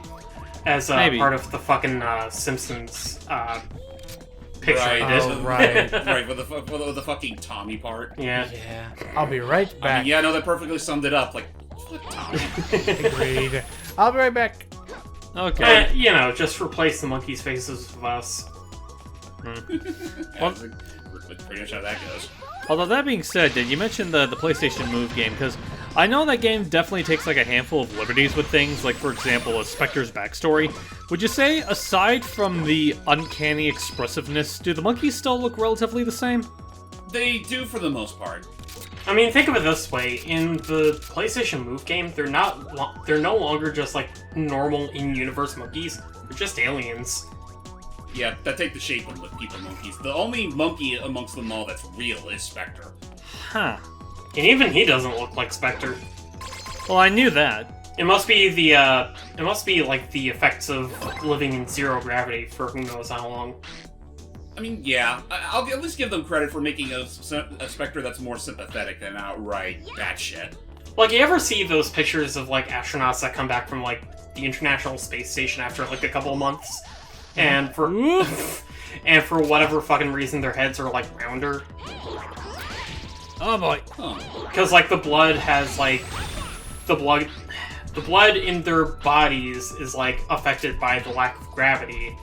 as Maybe. part of the fucking Simpsons picture Right. I did. Oh, right. Right, with the fucking Tommy part. Yeah. Yeah. I'll be right I back. mean, yeah, no, that perfectly summed it up. Like, fuck Tommy. Agreed. I'll be right back. Okay. You know, just replace the monkeys' faces with us. That's pretty much how that goes. Although that being said, did you mention the PlayStation Move game? Because I know that game definitely takes like a handful of liberties with things, like for example, a Spectre's backstory. Would you say, aside from the uncanny expressiveness, do the monkeys still look relatively the same? They do for the most part. I mean, think of it this way: in the PlayStation Move game, they're no longer just like normal in-universe monkeys. They're just aliens. Yeah, that take the shape of the people monkeys. The only monkey amongst them all that's real is Spectre. Huh. And even he doesn't look like Spectre. Well, I knew that. It must be like the effects of living in zero gravity for who knows how long. I mean, yeah, I'll at least give them credit for making a Spectre that's more sympathetic than outright batshit. Like, you ever see those pictures of like astronauts that come back from like the International Space Station after like a couple of months, and for whatever fucking reason their heads are like rounder? Oh boy. Huh. Because like the blood has like the blood in their bodies is like affected by the lack of gravity,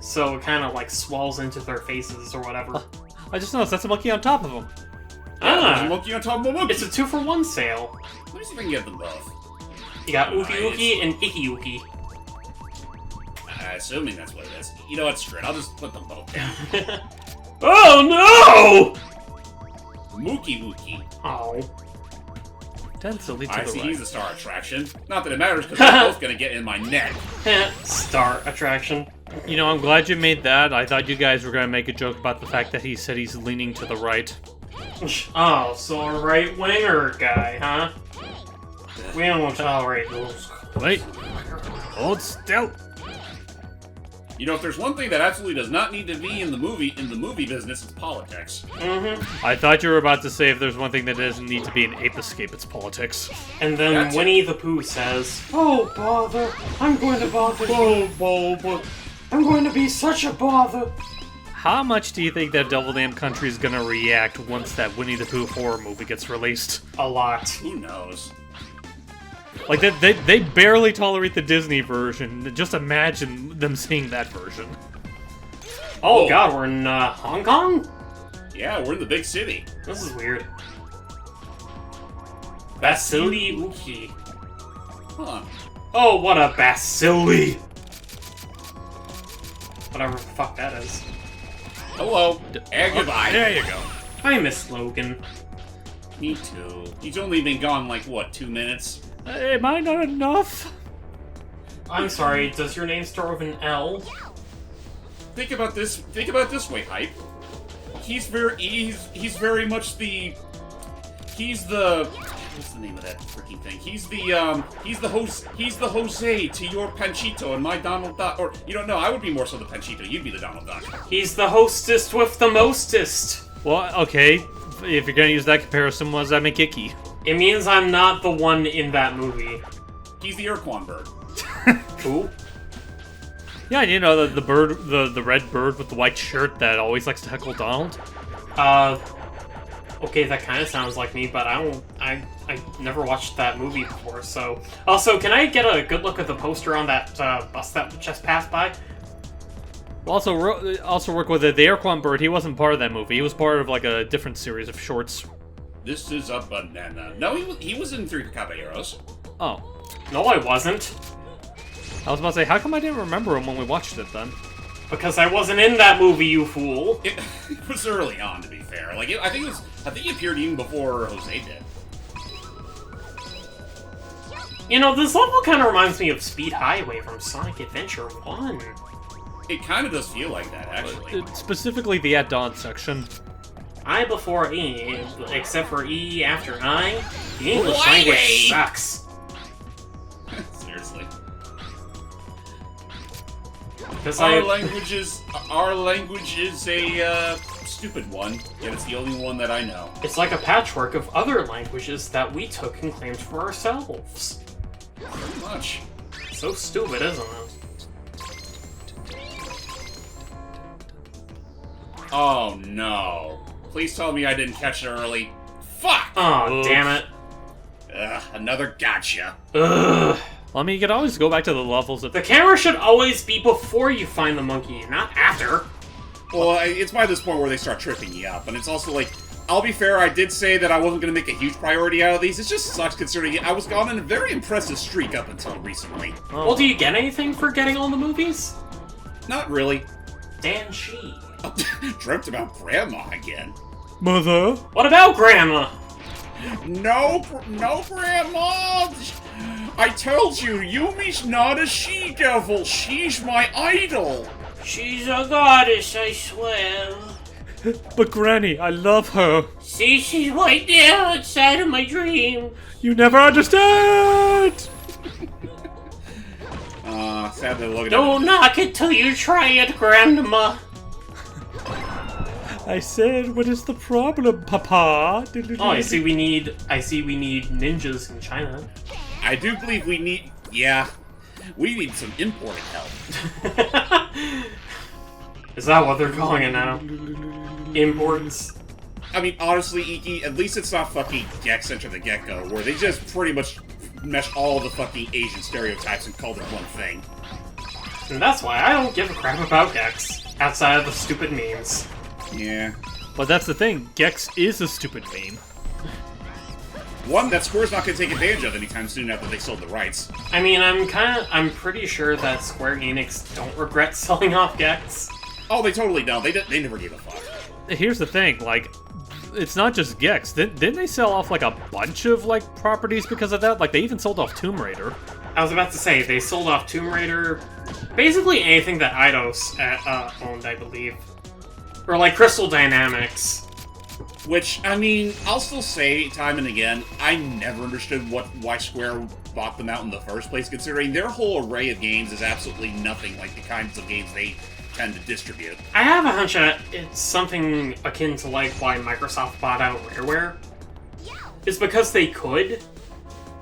so it kind of like swells into their faces or whatever. I just noticed that's a monkey on top of him. There's a monkey on top of a monkey. It's a 2-for-1 sale. Let me see if I can get them both. You got Ookie Nice. Ookie and Icky Ookie. Assuming that's what it is. You know what? Screw it. I'll just put them both down. Oh Mookie Wookie. no! Oh. Tensely to I the see right. he's a star attraction. Not that it matters, because they're both gonna get in my neck. Star attraction. You know, I'm glad you made that. I thought you guys were gonna make a joke about the fact that he said he's leaning to the right. Oh, so a right-winger guy, huh? We don't tolerate those. Wait. Hold still. You know, if there's one thing that absolutely does not need to be in the movie business, it's politics. Mm-hmm. I thought you were about to say if there's one thing that doesn't need to be an Ape Escape, it's politics. And then That's it. Winnie the Pooh says, "Oh, bother! I'm going to bother you. I'm going to be such a bother." How much do you think that Devil Damn Country is gonna react once that Winnie the Pooh horror movie gets released? A lot. Who knows? Like, they barely tolerate the Disney version. Just imagine them seeing that version. Oh Whoa. god, we're in Hong Kong? Yeah, we're in the big city. This is weird. Basili Uki. Huh. Oh, what a Basili! Whatever the fuck that is. Hello. And goodbye. There you go. I miss Logan. Me too. He's only been gone like, what, 2 minutes? Am I not enough? I'm sorry, does your name start with an L? Think about this way, Hype. He's very much the... What's the name of that freaking thing? He's the Jose to your Panchito and my Donald Duck. Or, you don't know, I would be more so the Panchito, you'd be the Donald Duck. He's the hostess with the mostest. Well, okay. If you're gonna use that comparison, what does that make Icky? It means I'm not the one in that movie. He's the Urquan bird. Who? Yeah, you know, the bird, the red bird with the white shirt that always likes to heckle Donald. Okay, that kind of sounds like me, but I never watched that movie before, so... Also, can I get a good look at the poster on that bus that just passed by? Also work with it. The Airquan bird, he wasn't part of that movie. He was part of, like, a different series of shorts. This is a banana. No, he was in Three Caballeros. Oh. No, I wasn't. I was about to say, how come I didn't remember him when we watched it, then? Because I wasn't in that movie, you fool. It was early on, to be fair. Like, I think he appeared even before Jose did. You know, this level kind of reminds me of Speed Highway from Sonic Adventure 1. It kind of does feel like that, actually. Specifically the At Dawn section. I before E, except for E after I. The English language sucks. Seriously. Because Our language is a stupid one, yet it's the only one that I know. It's like a patchwork of other languages that we took and claimed for ourselves. Pretty much. So stupid, isn't it? Oh no. Please tell me I didn't catch it early. Fuck! Oh, damn it. Ugh, another gotcha. Ugh. Well, I mean, you could always go back to the levels of... The camera should always be before you find the monkey, not after. Well, it's by this point where they start tripping you up, and it's also like, I'll be fair, I did say that I wasn't going to make a huge priority out of these. It just sucks considering I was on a very impressive streak up until recently. Well, do you get anything for getting all the movies? Not really. Dan Shi. Dreamt about Grandma again. Mother? What about Grandma? No, Grandma! I told you, Yumi's not a she-devil. She's my idol. She's a goddess, I swear. But Granny, I love her. See, she's right there outside of my dream. You never understand! Sadly, look at Don't knock it till you try it, Grandma. I said, what is the problem, Papa? Oh, I see we need ninjas in China. I do believe we need some importing help. Is that what they're calling it now? Imports? I mean, honestly, Iki, at least it's not fucking Gex Enter the Gecko, where they just pretty much mesh all the fucking Asian stereotypes and called it one thing. And that's why I don't give a crap about Gex, outside of the stupid memes. Yeah. But that's the thing, Gex is a stupid meme. One that Square's not going to take advantage of anytime soon after they sold the rights. I mean, I'm pretty sure that Square Enix don't regret selling off Gex. Oh, they totally don't. They never gave a fuck. Here's the thing, like, it's not just Gex. Didn't they sell off, like, a bunch of, like, properties because of that? Like, they even sold off Tomb Raider. I was about to say, they sold off Tomb Raider, basically anything that Eidos owned, I believe. Or, like, Crystal Dynamics. Which, I mean, I'll still say time and again, I never understood why Square bought them out in the first place, considering their whole array of games is absolutely nothing like the kinds of games they tend to distribute. I have a hunch that it's something akin to, like, why Microsoft bought out Rareware. It's because they could.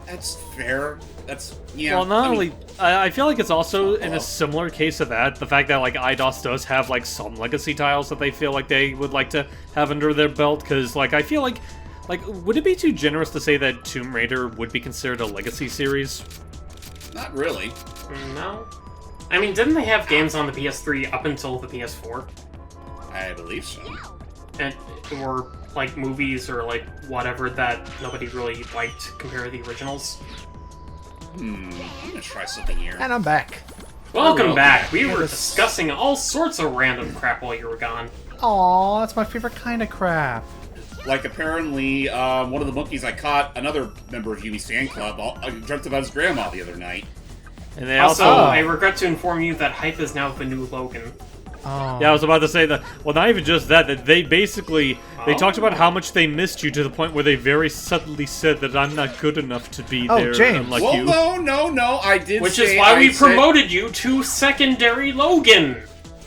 That's fair. That's, yeah. Well, not I mean, only... I feel like it's also in a similar case of that, the fact that, like, IDOS does have, like, some legacy titles that they feel like they would like to have under their belt, because, like, I feel like, would it be too generous to say that Tomb Raider would be considered a legacy series? Not really. No. I mean, didn't they have games on the PS3 up until the PS4? I believe so. And, or, like, movies or, like, whatever that nobody really liked compared to the originals? I'm gonna try something here. And I'm back. Welcome back! We were Yes. discussing all sorts of random crap while you were gone. Aw, that's my favorite kind of crap. Like, apparently, one of the monkeys I caught, another member of Yumi's fan club, dreamt about his grandma the other night. And they Also, also I regret to inform you that Hype is now the new Logan. Oh. yeah, I was about to say that. Well, not even just that. That they basically they Oh. talked about how much they missed you to the point where they very subtly said that I'm not good enough to be Oh, there, James. unlike Well, you. no, I did Which say... is why we I said- promoted you to secondary Logan.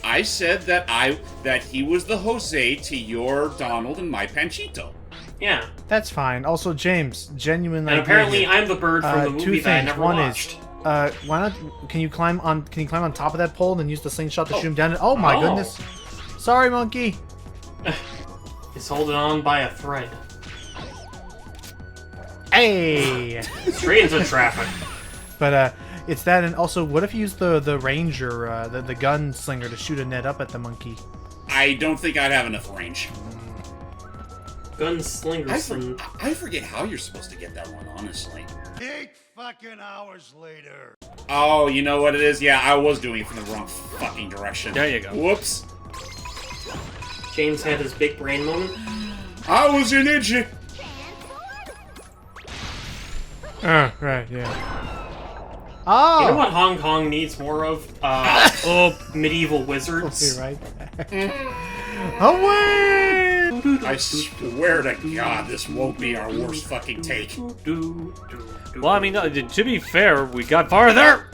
I said that he was the Jose to your Donald and my Panchito. Yeah. That's fine. Also, James, genuine And idea apparently here. I'm the bird from the movie two that I things. never One watched. is, why not? Can you climb on top of that pole and then use the slingshot to shoot him down? Oh my Oh. goodness! Sorry, monkey. He's holding on by a thread. Hey. Straight into traffic. But it's that, and also, what if you use the ranger, the gunslinger, to shoot a net up at the monkey? I don't think I'd have enough range. Gunslingerson. I forget how you're supposed to get that one, honestly. 8 fucking hours later. Oh, you know what it is? Yeah, I was doing it from the wrong fucking direction. There you go. Whoops. James had his big brain moment. I was an idiot. Right, yeah. Oh! You know what Hong Kong needs more of? Medieval wizards. You're right. Away! I swear to God, this won't be our worst fucking take. Well, I mean, to be fair, we got farther.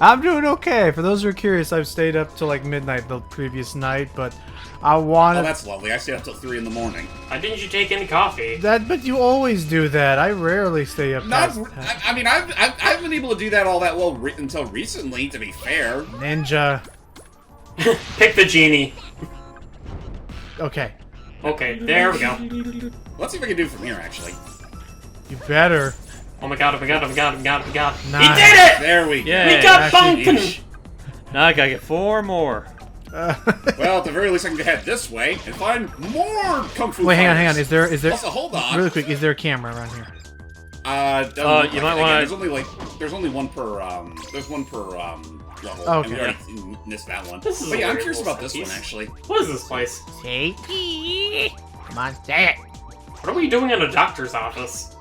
I'm doing okay. For those who are curious, I've stayed up till like midnight the previous night, but I Oh, wanted that's lovely. I stayed up till 3 in the morning. Why didn't you take any coffee? that. But you always do that. I rarely stay up Not, past I mean, I haven't been able to do that all that well until recently, to be fair. Ninja. Pick the genie. Okay, Okay, there we go. Let's see if I can do it from here, actually. you better. Oh my god, oh my god, oh my god, oh my god, oh my god. He Nice. did it! There we go. Yeah. We got actually, bunkin'! Now I gotta get 4 more. Well, at the very least, I can head this way and find more Kung Fu Wait, hang on. fighters. Is there? Also, hold on. Really quick, is there a camera around here? Doesn't You look like might it. wanna- Again, there's only one per level. Okay. And we already missed that one. This is But a yeah, I'm weird curious little about this piece. one, actually. What is this place? Say, come on, say it. What are we doing in a doctor's office?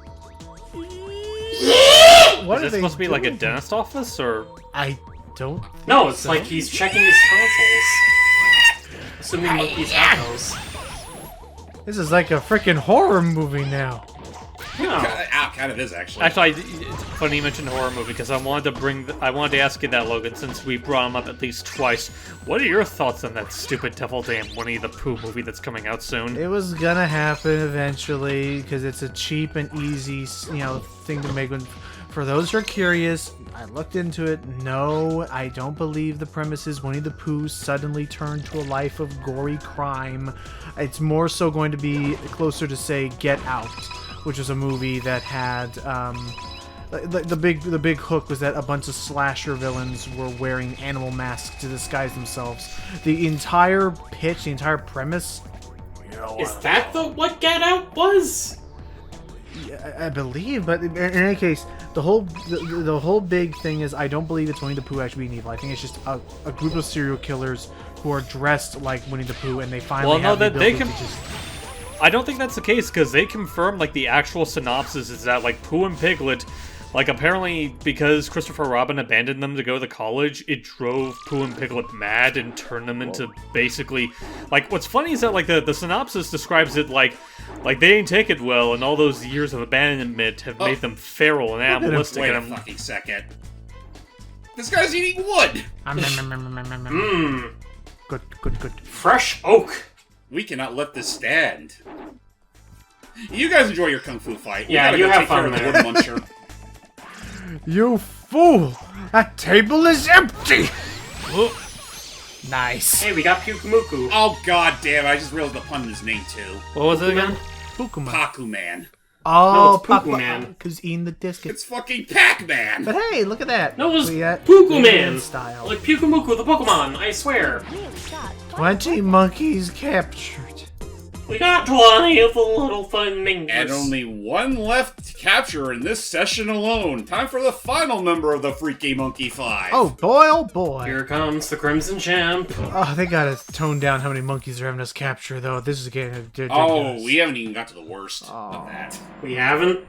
What Is are this they supposed to be like a doing? dentist office, or? I don't. No, it's like he's checking his tonsils. Assuming monkeys have those. This is like a freaking horror movie now. No. Kind of is, actually. Actually, it's funny you mentioned horror movie because I wanted to ask you that, Logan, since we brought him up at least twice. What are your thoughts on that stupid Devil Damn Winnie the Pooh movie that's coming out soon? It was gonna happen eventually because it's a cheap and easy, thing to make. For those who are curious, I looked into it. No, I don't believe the premise is Winnie the Pooh suddenly turned to a life of gory crime. It's more so going to be closer to, say, Get Out, which was a movie that had the big hook was that a bunch of slasher villains were wearing animal masks to disguise themselves. The entire pitch, the entire premise. Is that what Get Out was? I believe, but in any case, the whole big thing is I don't believe it's Winnie the Pooh actually being evil. I think it's just a group of serial killers who are dressed like Winnie the Pooh, and they finally have the ability to just. I don't think that's the case because they confirmed like the actual synopsis is that like Pooh and Piglet, like apparently because Christopher Robin abandoned them to go to college, it drove Pooh and Piglet mad and turned them into basically like what's funny is that like the synopsis describes it like they didn't take it well and all those years of abandonment have made them feral and animalistic. Wait a And fucking second. This guy's eating wood! Mmm. Good. Fresh oak. We cannot let this stand. You guys enjoy your kung fu fight. We Yeah, gotta you go have take care fun of the there. wood muncher. You fool! That table is empty. Nice. Hey, we got Pukumuku. Oh god damn, I just realized the pun in his name too. what was it again? Pokemon. Paku Man. Oh, No, it's Pooh Man. Because eating the disc. It's fucking Pac-Man! But hey, look at that. No, it was We got Puku Man. Indian style. Like Pukumuku, the Pokemon, I swear. 20 monkeys captured. We got 20 of the little flamingos. And only one left to capture in this session alone. Time for the final member of the Freaky Monkey 5. Oh boy, oh boy. Here comes the Crimson Champ. Oh, they gotta tone down how many monkeys they're having us capture, though. This is getting ridiculous. Oh, we haven't even got to the worst of that. We haven't?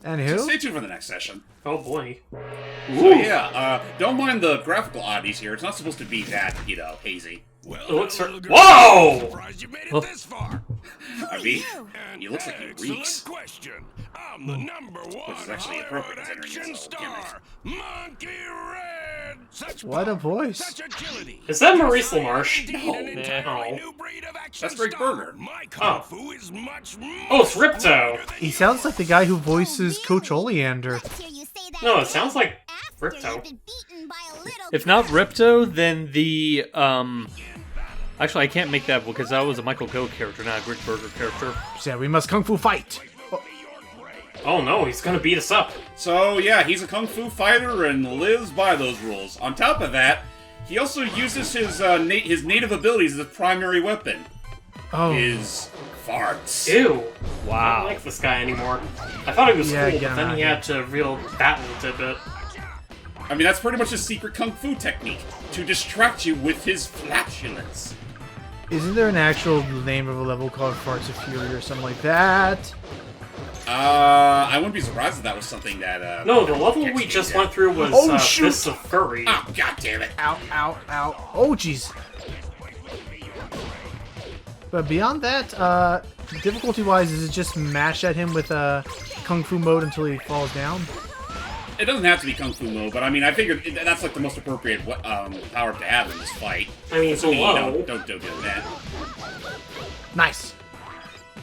Anywho? Stay tuned for the next session. Oh boy. So yeah, don't mind the graphical oddities here. It's not supposed to be that, hazy. Well, It looks little for- girl, Whoa! surprised you made it Oh. this far. I mean, And he looks like he excellent reeks. question. I'm the number one is actually appropriate Hollywood considering action it's a gimmick. star, Monkey Red. Such What a pop, voice. Such agility. Is that Maurice LaMarche? Indeed, an entirely No. new breed of action That's Greg star. Berger. My kung fu is much Oh, it's Ripto. He sounds like the guy who voices Coach Oleander. No, it sounds like Ripto. If not Ripto, then the Actually, I can't make that because that was a Michael Goh character, not a Greg Berger character. So yeah, we must kung fu fight. Oh no, he's gonna beat us up. So yeah, he's a kung fu fighter and lives by those rules. On top of that, he also uses his native abilities as a primary weapon. Oh, His farts. Ew. I Wow. don't like this guy anymore. I thought he was Yeah, cool, get but him then out he of had to real battle tidbit. I mean, that's pretty much his secret kung fu technique, to distract you with his flatulence. isn't there an actual name of a level called Farts of Fury or something like that? I wouldn't be surprised if that was something that, No, the level Catch we me just dead. went through was Oh, shoot. Fists of Furry. Oh, god damn it. Ow, ow, ow. Oh, jeez. But beyond that, difficulty-wise, is it just mash at him with Kung Fu mode until he falls down? It doesn't have to be kung fu mode, but I mean, I figured that's like the most appropriate power to have in this fight. I mean, So, below. don't do that. Nice.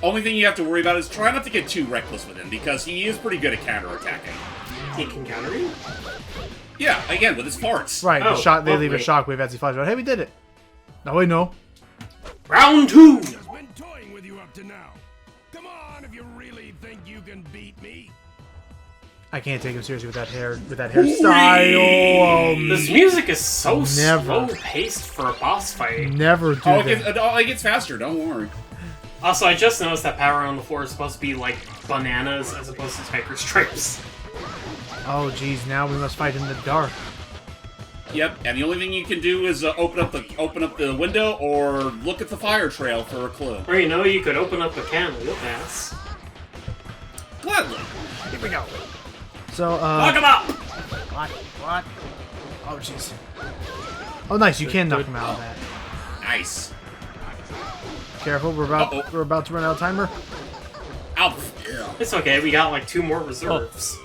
Only thing you have to worry about is try not to get too reckless with him, because he is pretty good at counterattacking. He can counter you? Yeah, again, with his farts. Right, Oh, they leave a lovely. shockwave as he flies around. Hey, we did it. No, wait, no. Round 2! Just been toying with you up to now. Come on, if you really think you can beat me. I can't take him seriously with that hairstyle. This music is so Never. slow-paced for a boss fight. Never do Oh, that. it gets faster, don't worry. Also, I just noticed that power on the floor is supposed to be like bananas as opposed to tiger stripes. Oh, geez, now we must fight in the dark. Yep, and the only thing you can do is open up the window or look at the fire trail for a clue. Or you could open up a can of whoop-ass. Gladly. Here we go. So, Lock him up! What? Oh, jeez. Oh, nice, you can knock him out of that. Nice. Careful, we're about to run out of timer. Ow. Ew. It's okay, we got like 2 more reserves.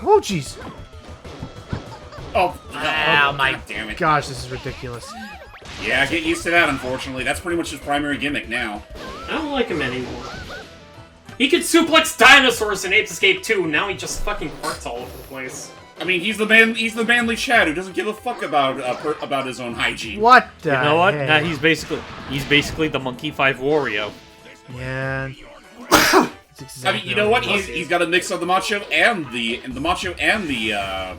Oh, jeez. Oh, my God damn it. Gosh, this is ridiculous. Yeah, get used to that, unfortunately. That's pretty much his primary gimmick now. I don't like him anymore. He could suplex dinosaurs in Apes Escape 2, now he just fucking farts all over the place. I mean, he's the manly Chad who doesn't give a fuck about his own hygiene. What the You know what? heck? Now he's basically the Monkey 5 Wario. Yeah. I mean, you know what? He's got a mix of the macho and the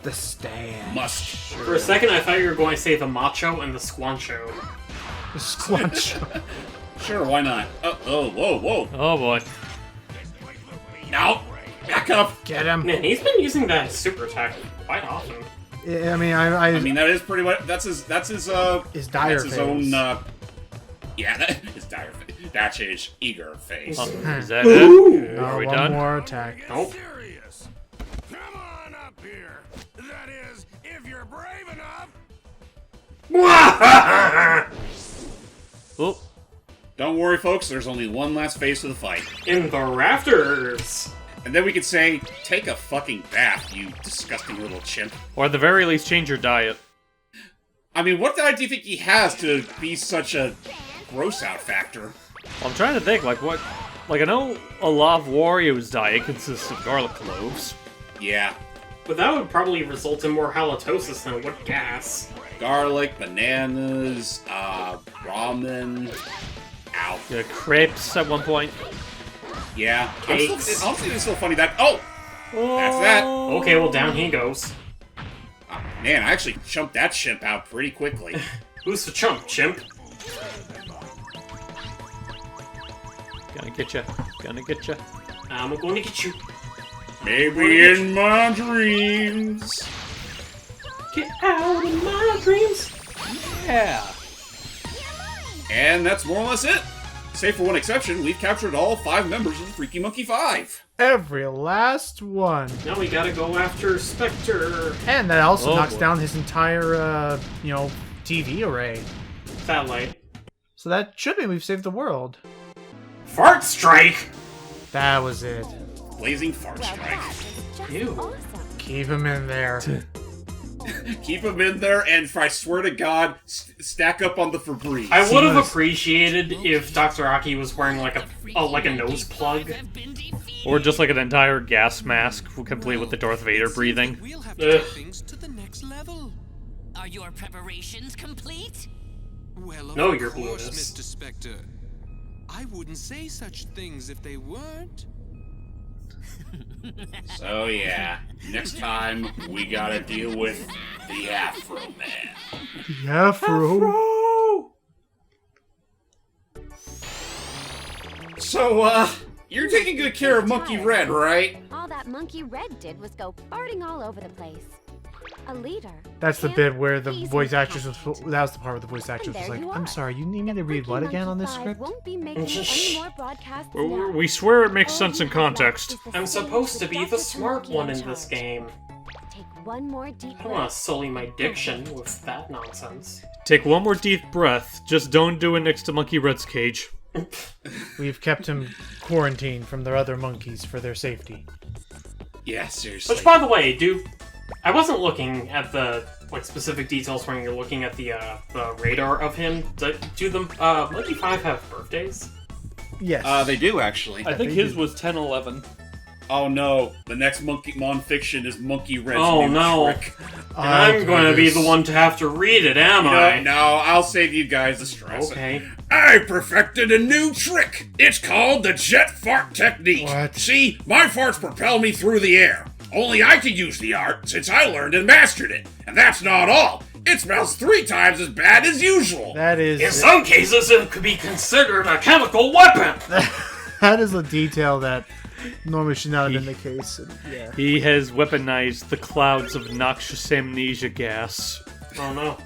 The stand. must. For a second, I thought you were going to say the macho and the squancho. The squanch. Sure, why not? Whoa. Oh boy. Now, back up. Get him. Man, he's been using that super attack quite often. Yeah, I mean, I mean, that is pretty much that's his dire that's his phase. own. Yeah, that is dire phase. That's his eager face. Is that it? Are we one done? more attack. Nope. Serious. Come on up here. That is, if you're brave enough. Oh, Don't worry, folks. There's only one last phase to the fight, In the rafters! and then we could say, "Take a fucking bath, you disgusting little chimp." or at the very least, change your diet. I mean, what diet do you think he has to be such a gross out factor? I'm trying to think, like what? Like I know a lot of Wario's diet consists of garlic cloves. Yeah, But that would probably result in more halitosis than it would gas. garlic, bananas, ramen. Ow. Yeah, crepes at one point. Yeah. Cakes. Honestly, it's so funny that. Oh, that's that. Okay, well, down he goes. Man, I actually chumped that chimp out pretty quickly. Who's the chump, chimp? Gonna get you. Gonna get you. I'm going to get you. Maybe in my dreams. Get out of my dreams. Yeah. And that's more or less it. Save for one exception, we've captured all 5 members of the Freaky Monkey 5. Every last one. Now we gotta go after Spectre. And that also Oh, knocks boy. down his entire, TV array. Satellite. So that should mean we've saved the world. Fart Strike! That was it. Blazing Fart Well, Strike. that is just Ew. awesome. Keep him in there. Keep him in there, and I swear to God, stack up on the Febreze. I would have Seamless. appreciated if Dr. Aki was wearing like a nose plug. Or just like an entire gas mask, complete with the Darth Vader breathing. We'll have to Ugh. take things to the next level. Are your preparations complete? Well, of No, your course, blueness. Mr. Spectre. I wouldn't say such things if they weren't. So yeah, next time we gotta deal with the Afro Man. The Afro. So, you're taking good care of Monkey Red, right? All that Monkey Red did was go farting all over the place. A leader. That's the Can't bit where the please voice me actress was. happy. That was the part where the voice actress was there like, you "I'm are. sorry, you need me to read what again on this Monkey script?" won't be making any more broadcasts now. We swear it makes All sense in you have left context. is the I'm same supposed to be the seductive smart monkey one in charge. this game. Take one more deep I don't want breath. to sully my diction with that nonsense. Take one more deep breath. Just don't do it next to Monkey Red's cage. We've kept him quarantined from the other monkeys for their safety. Yeah, seriously. Which, by the way, I wasn't looking at the specific details when you're looking at the radar of him. Do the Monkey 5 have birthdays? Yes. They do actually. I think they his do. was 10/11. Oh no, the next Monkey Mon fiction is Monkey Red's Oh, new no. trick. And I'm going to be the one to have to read it, am I? No, I'll save you guys the stress. Okay. I perfected a new trick. It's called the jet fart technique. What? See, my farts propel me through the air. Only I can use the art since I learned and mastered it. And that's not all. It smells 3 times as bad as usual. That is. In some cases, it could be considered a chemical weapon! That is a detail that normally should not have been the case. Yeah. He has weaponized the clouds of noxious amnesia gas. Oh no.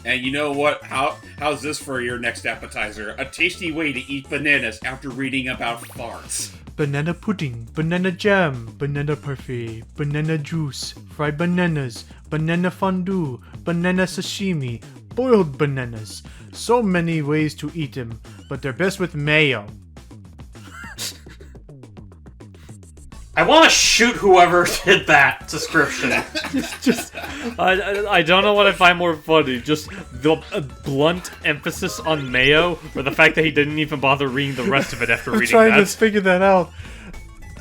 And you know what? How's this for your next appetizer? A tasty way to eat bananas after reading about farts. Banana pudding, banana jam, banana parfait, banana juice, fried bananas, banana fondue, banana sashimi, boiled bananas. So many ways to eat them, but they're best with mayo. I want to shoot whoever did that description. Just, I don't know what I find more funny. Just the blunt emphasis on mayo, or the fact that he didn't even bother reading the rest of it after I'm reading trying that. to figure that out.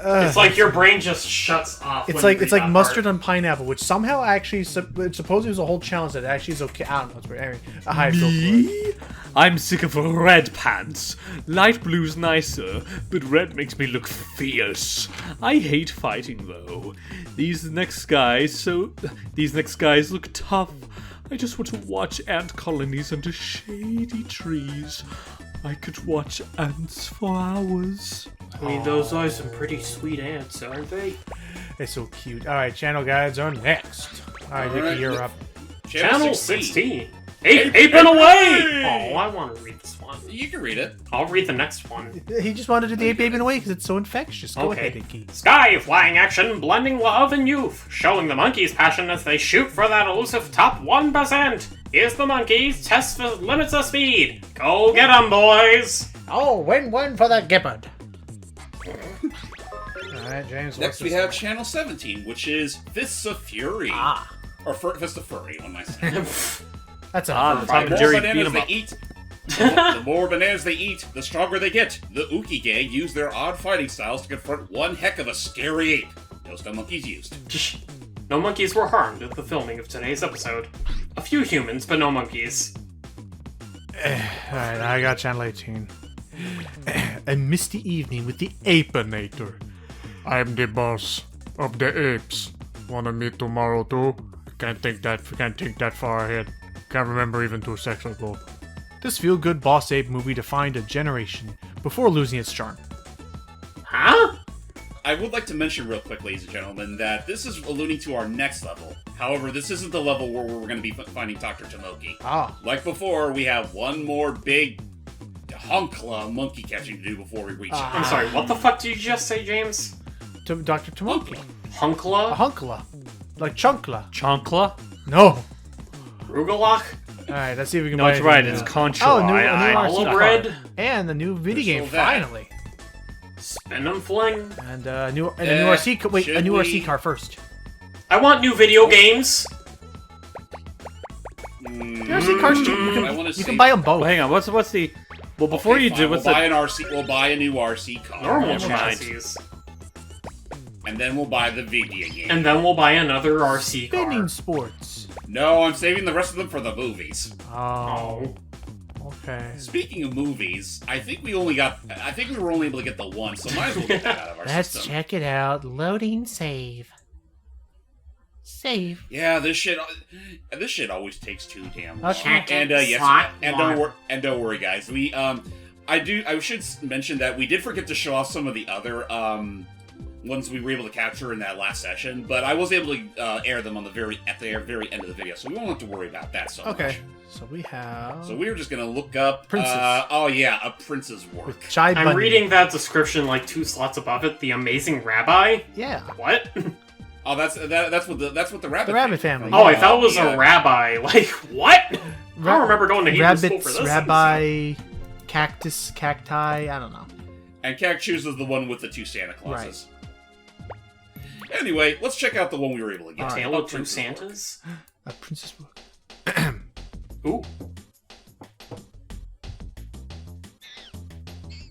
It's like your brain just shuts off. It's when like you it's read like that mustard part. on pineapple, which somehow actually supposedly was a whole challenge that actually is okay. I don't know. It's weird. Anyway, a high feel for it. Me? I'm sick of red pants. Light blue's nicer, but red makes me look fierce. I hate fighting though. These next guys look tough. I just want to watch ant colonies under shady trees. I could watch ants for hours. I mean, those are some pretty sweet ants, aren't they? They're so cute. All right, channel guides are next. All right, All right, Ricky, you're up. Channel 16. Ape and away! Oh, I want to read this one. You can read it. I'll read the next one. He just wanted to do the ape baby away because it's so infectious. Go ahead, Ricky. Sky flying action, blending love and youth, showing the monkeys' passion as they shoot for that elusive top 1%. Here's the monkeys, test for limits of speed. Go get 'em, boys! Oh, win one for the Gibbard. All right, James. Next we have Channel 17, which is Fists of Fury. Ah. Or Fist of Furry, what am I saying? That's a Ah, fun the The Tom and more Jerry beat bananas 'em they up. eat, the more bananas they eat, the stronger they get. The Uki gang use their odd fighting styles to confront one heck of a scary ape. No stun monkeys used. No monkeys were harmed at the filming of today's episode. A few humans, but no monkeys. Alright, I got channel 18. A misty evening with the Apinator. I'm the boss of the apes. Wanna meet tomorrow too? Can't think that far ahead. Can't remember even 2 seconds ago. This feel-good boss ape movie defined a generation, before losing its charm. Huh? I would like to mention real quick, ladies and gentlemen, that this is alluding to our next level. However, this isn't the level where we're going to be finding Dr. Tomoki. Ah. Like before, we have one more big honkla monkey catching to do before we reach it. I'm sorry, what the fuck did you just say, James? Dr. Tomoki. A Hunkla? hunkla. Like chunkla. Chonkla? No. Rugalach? Alright, let's see if we can No, buy it's it. right. It's Concho. Oh, a new RC Hollow car. bread? And the new video game, There's still that. finally. Spin and fling? And a new RC car. Wait, a should new we- RC car first. I want new video games! Mm, The RC cars cheap. I wanna You see- can buy them both. Well, hang on. What's the? Well, before Okay, you fine, do, what's we'll buy the? an RC. We'll buy a new RC car. Normal never mind. chassis. And then we'll buy the video game. And then we'll buy another RC Spinning car. sports. No, I'm saving the rest of them for the movies. Oh. Oh. Okay. Speaking of movies, I think we were only able to get the one, so might as well get that out of our Let's system. check it out. Loading save. Save. Yeah, this shit always takes too damn long. Okay. And yes, Slot and don't worry, guys. We I should mention that we did forget to show off some of the other ones we were able to capture in that last session, but I was able to air them on at the very end of the video, so we won't have to worry about that so Okay. much. So we have. So we were just gonna look up Princess. oh yeah, a prince's work. with Chai I'm Bunny. reading that description like 2 slots above it. The Amazing Rabbi? Yeah. What? Oh, that's what the rabbit. The rabbit thing family. from, Oh, I thought it was the, a rabbi. Like, what? I don't remember going to Hebrew school Rabbits, for this. rabbi, cactus, cacti. I don't know. And Cactus is the one with the 2 Santa Clauses. Anyway, let's check out the one we were able to get. A Alright. Tale Oh, of Two Prince's Work. Santas? A princess book. Ooh.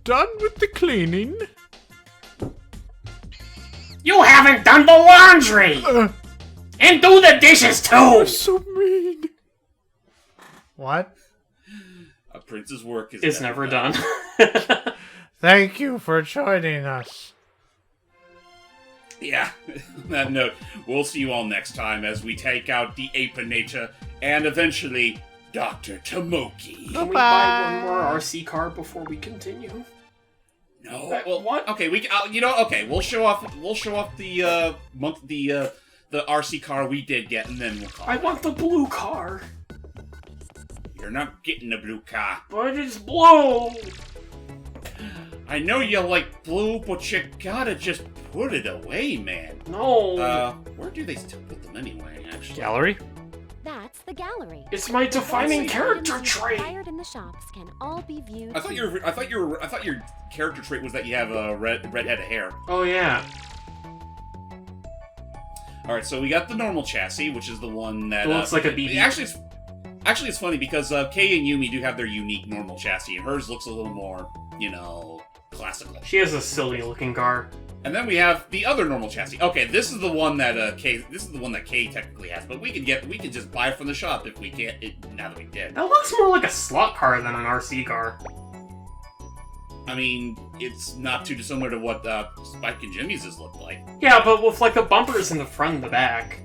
Done with the cleaning. You haven't done the laundry! And do the dishes too! So mean. What? A Prince's Work is It's never done. Thank you for joining us. Yeah. On that note, we'll see you all next time as we take out the Apinator and eventually Dr. Tomoki. Can we buy one more RC car before we continue? No, well, what? Okay, we'll show off the the RC car we did get, and then we'll call I it. want the blue car, You're not getting the blue car. but it's blue! I know you like blue, but you gotta just put it away, man. No, Where do they still put them anyway, actually? Gallery? That's the gallery. it's my defining Items character you've trait! acquired in the shops can all be viewed. I thought your character trait was that you have a red head of hair. Oh yeah. All right, so we got the normal chassis, which is the one that It looks like a BB. Actually, it's funny because Kei and Yumi do have their unique normal chassis, and hers looks a little more, classical. She has a silly looking car. And then we have the other normal chassis. Okay, this is the one that Kei technically has, but we can just buy it from the shop if we can't. Now that we did. That looks more like a slot car than an RC car. I mean, it's not too dissimilar to what Spike and Jimmy's look like. Yeah, but with like the bumpers in the front and the back.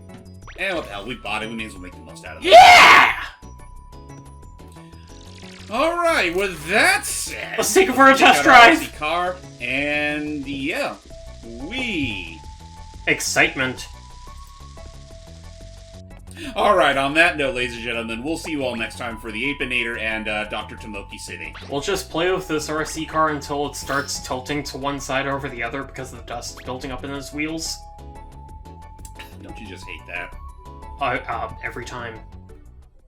And what the hell, we bought it. We may as well make the most out of it. Yeah! All right. With that said, Let's take it for a test got our drive! RC car, and yeah, Excitement. All right. On that note, ladies and gentlemen, we'll see you all next time for the Apinator and Dr. Tomoki City. We'll just play with this RC car until it starts tilting to one side over the other because of the dust building up in its wheels. Don't you just hate that? Every time.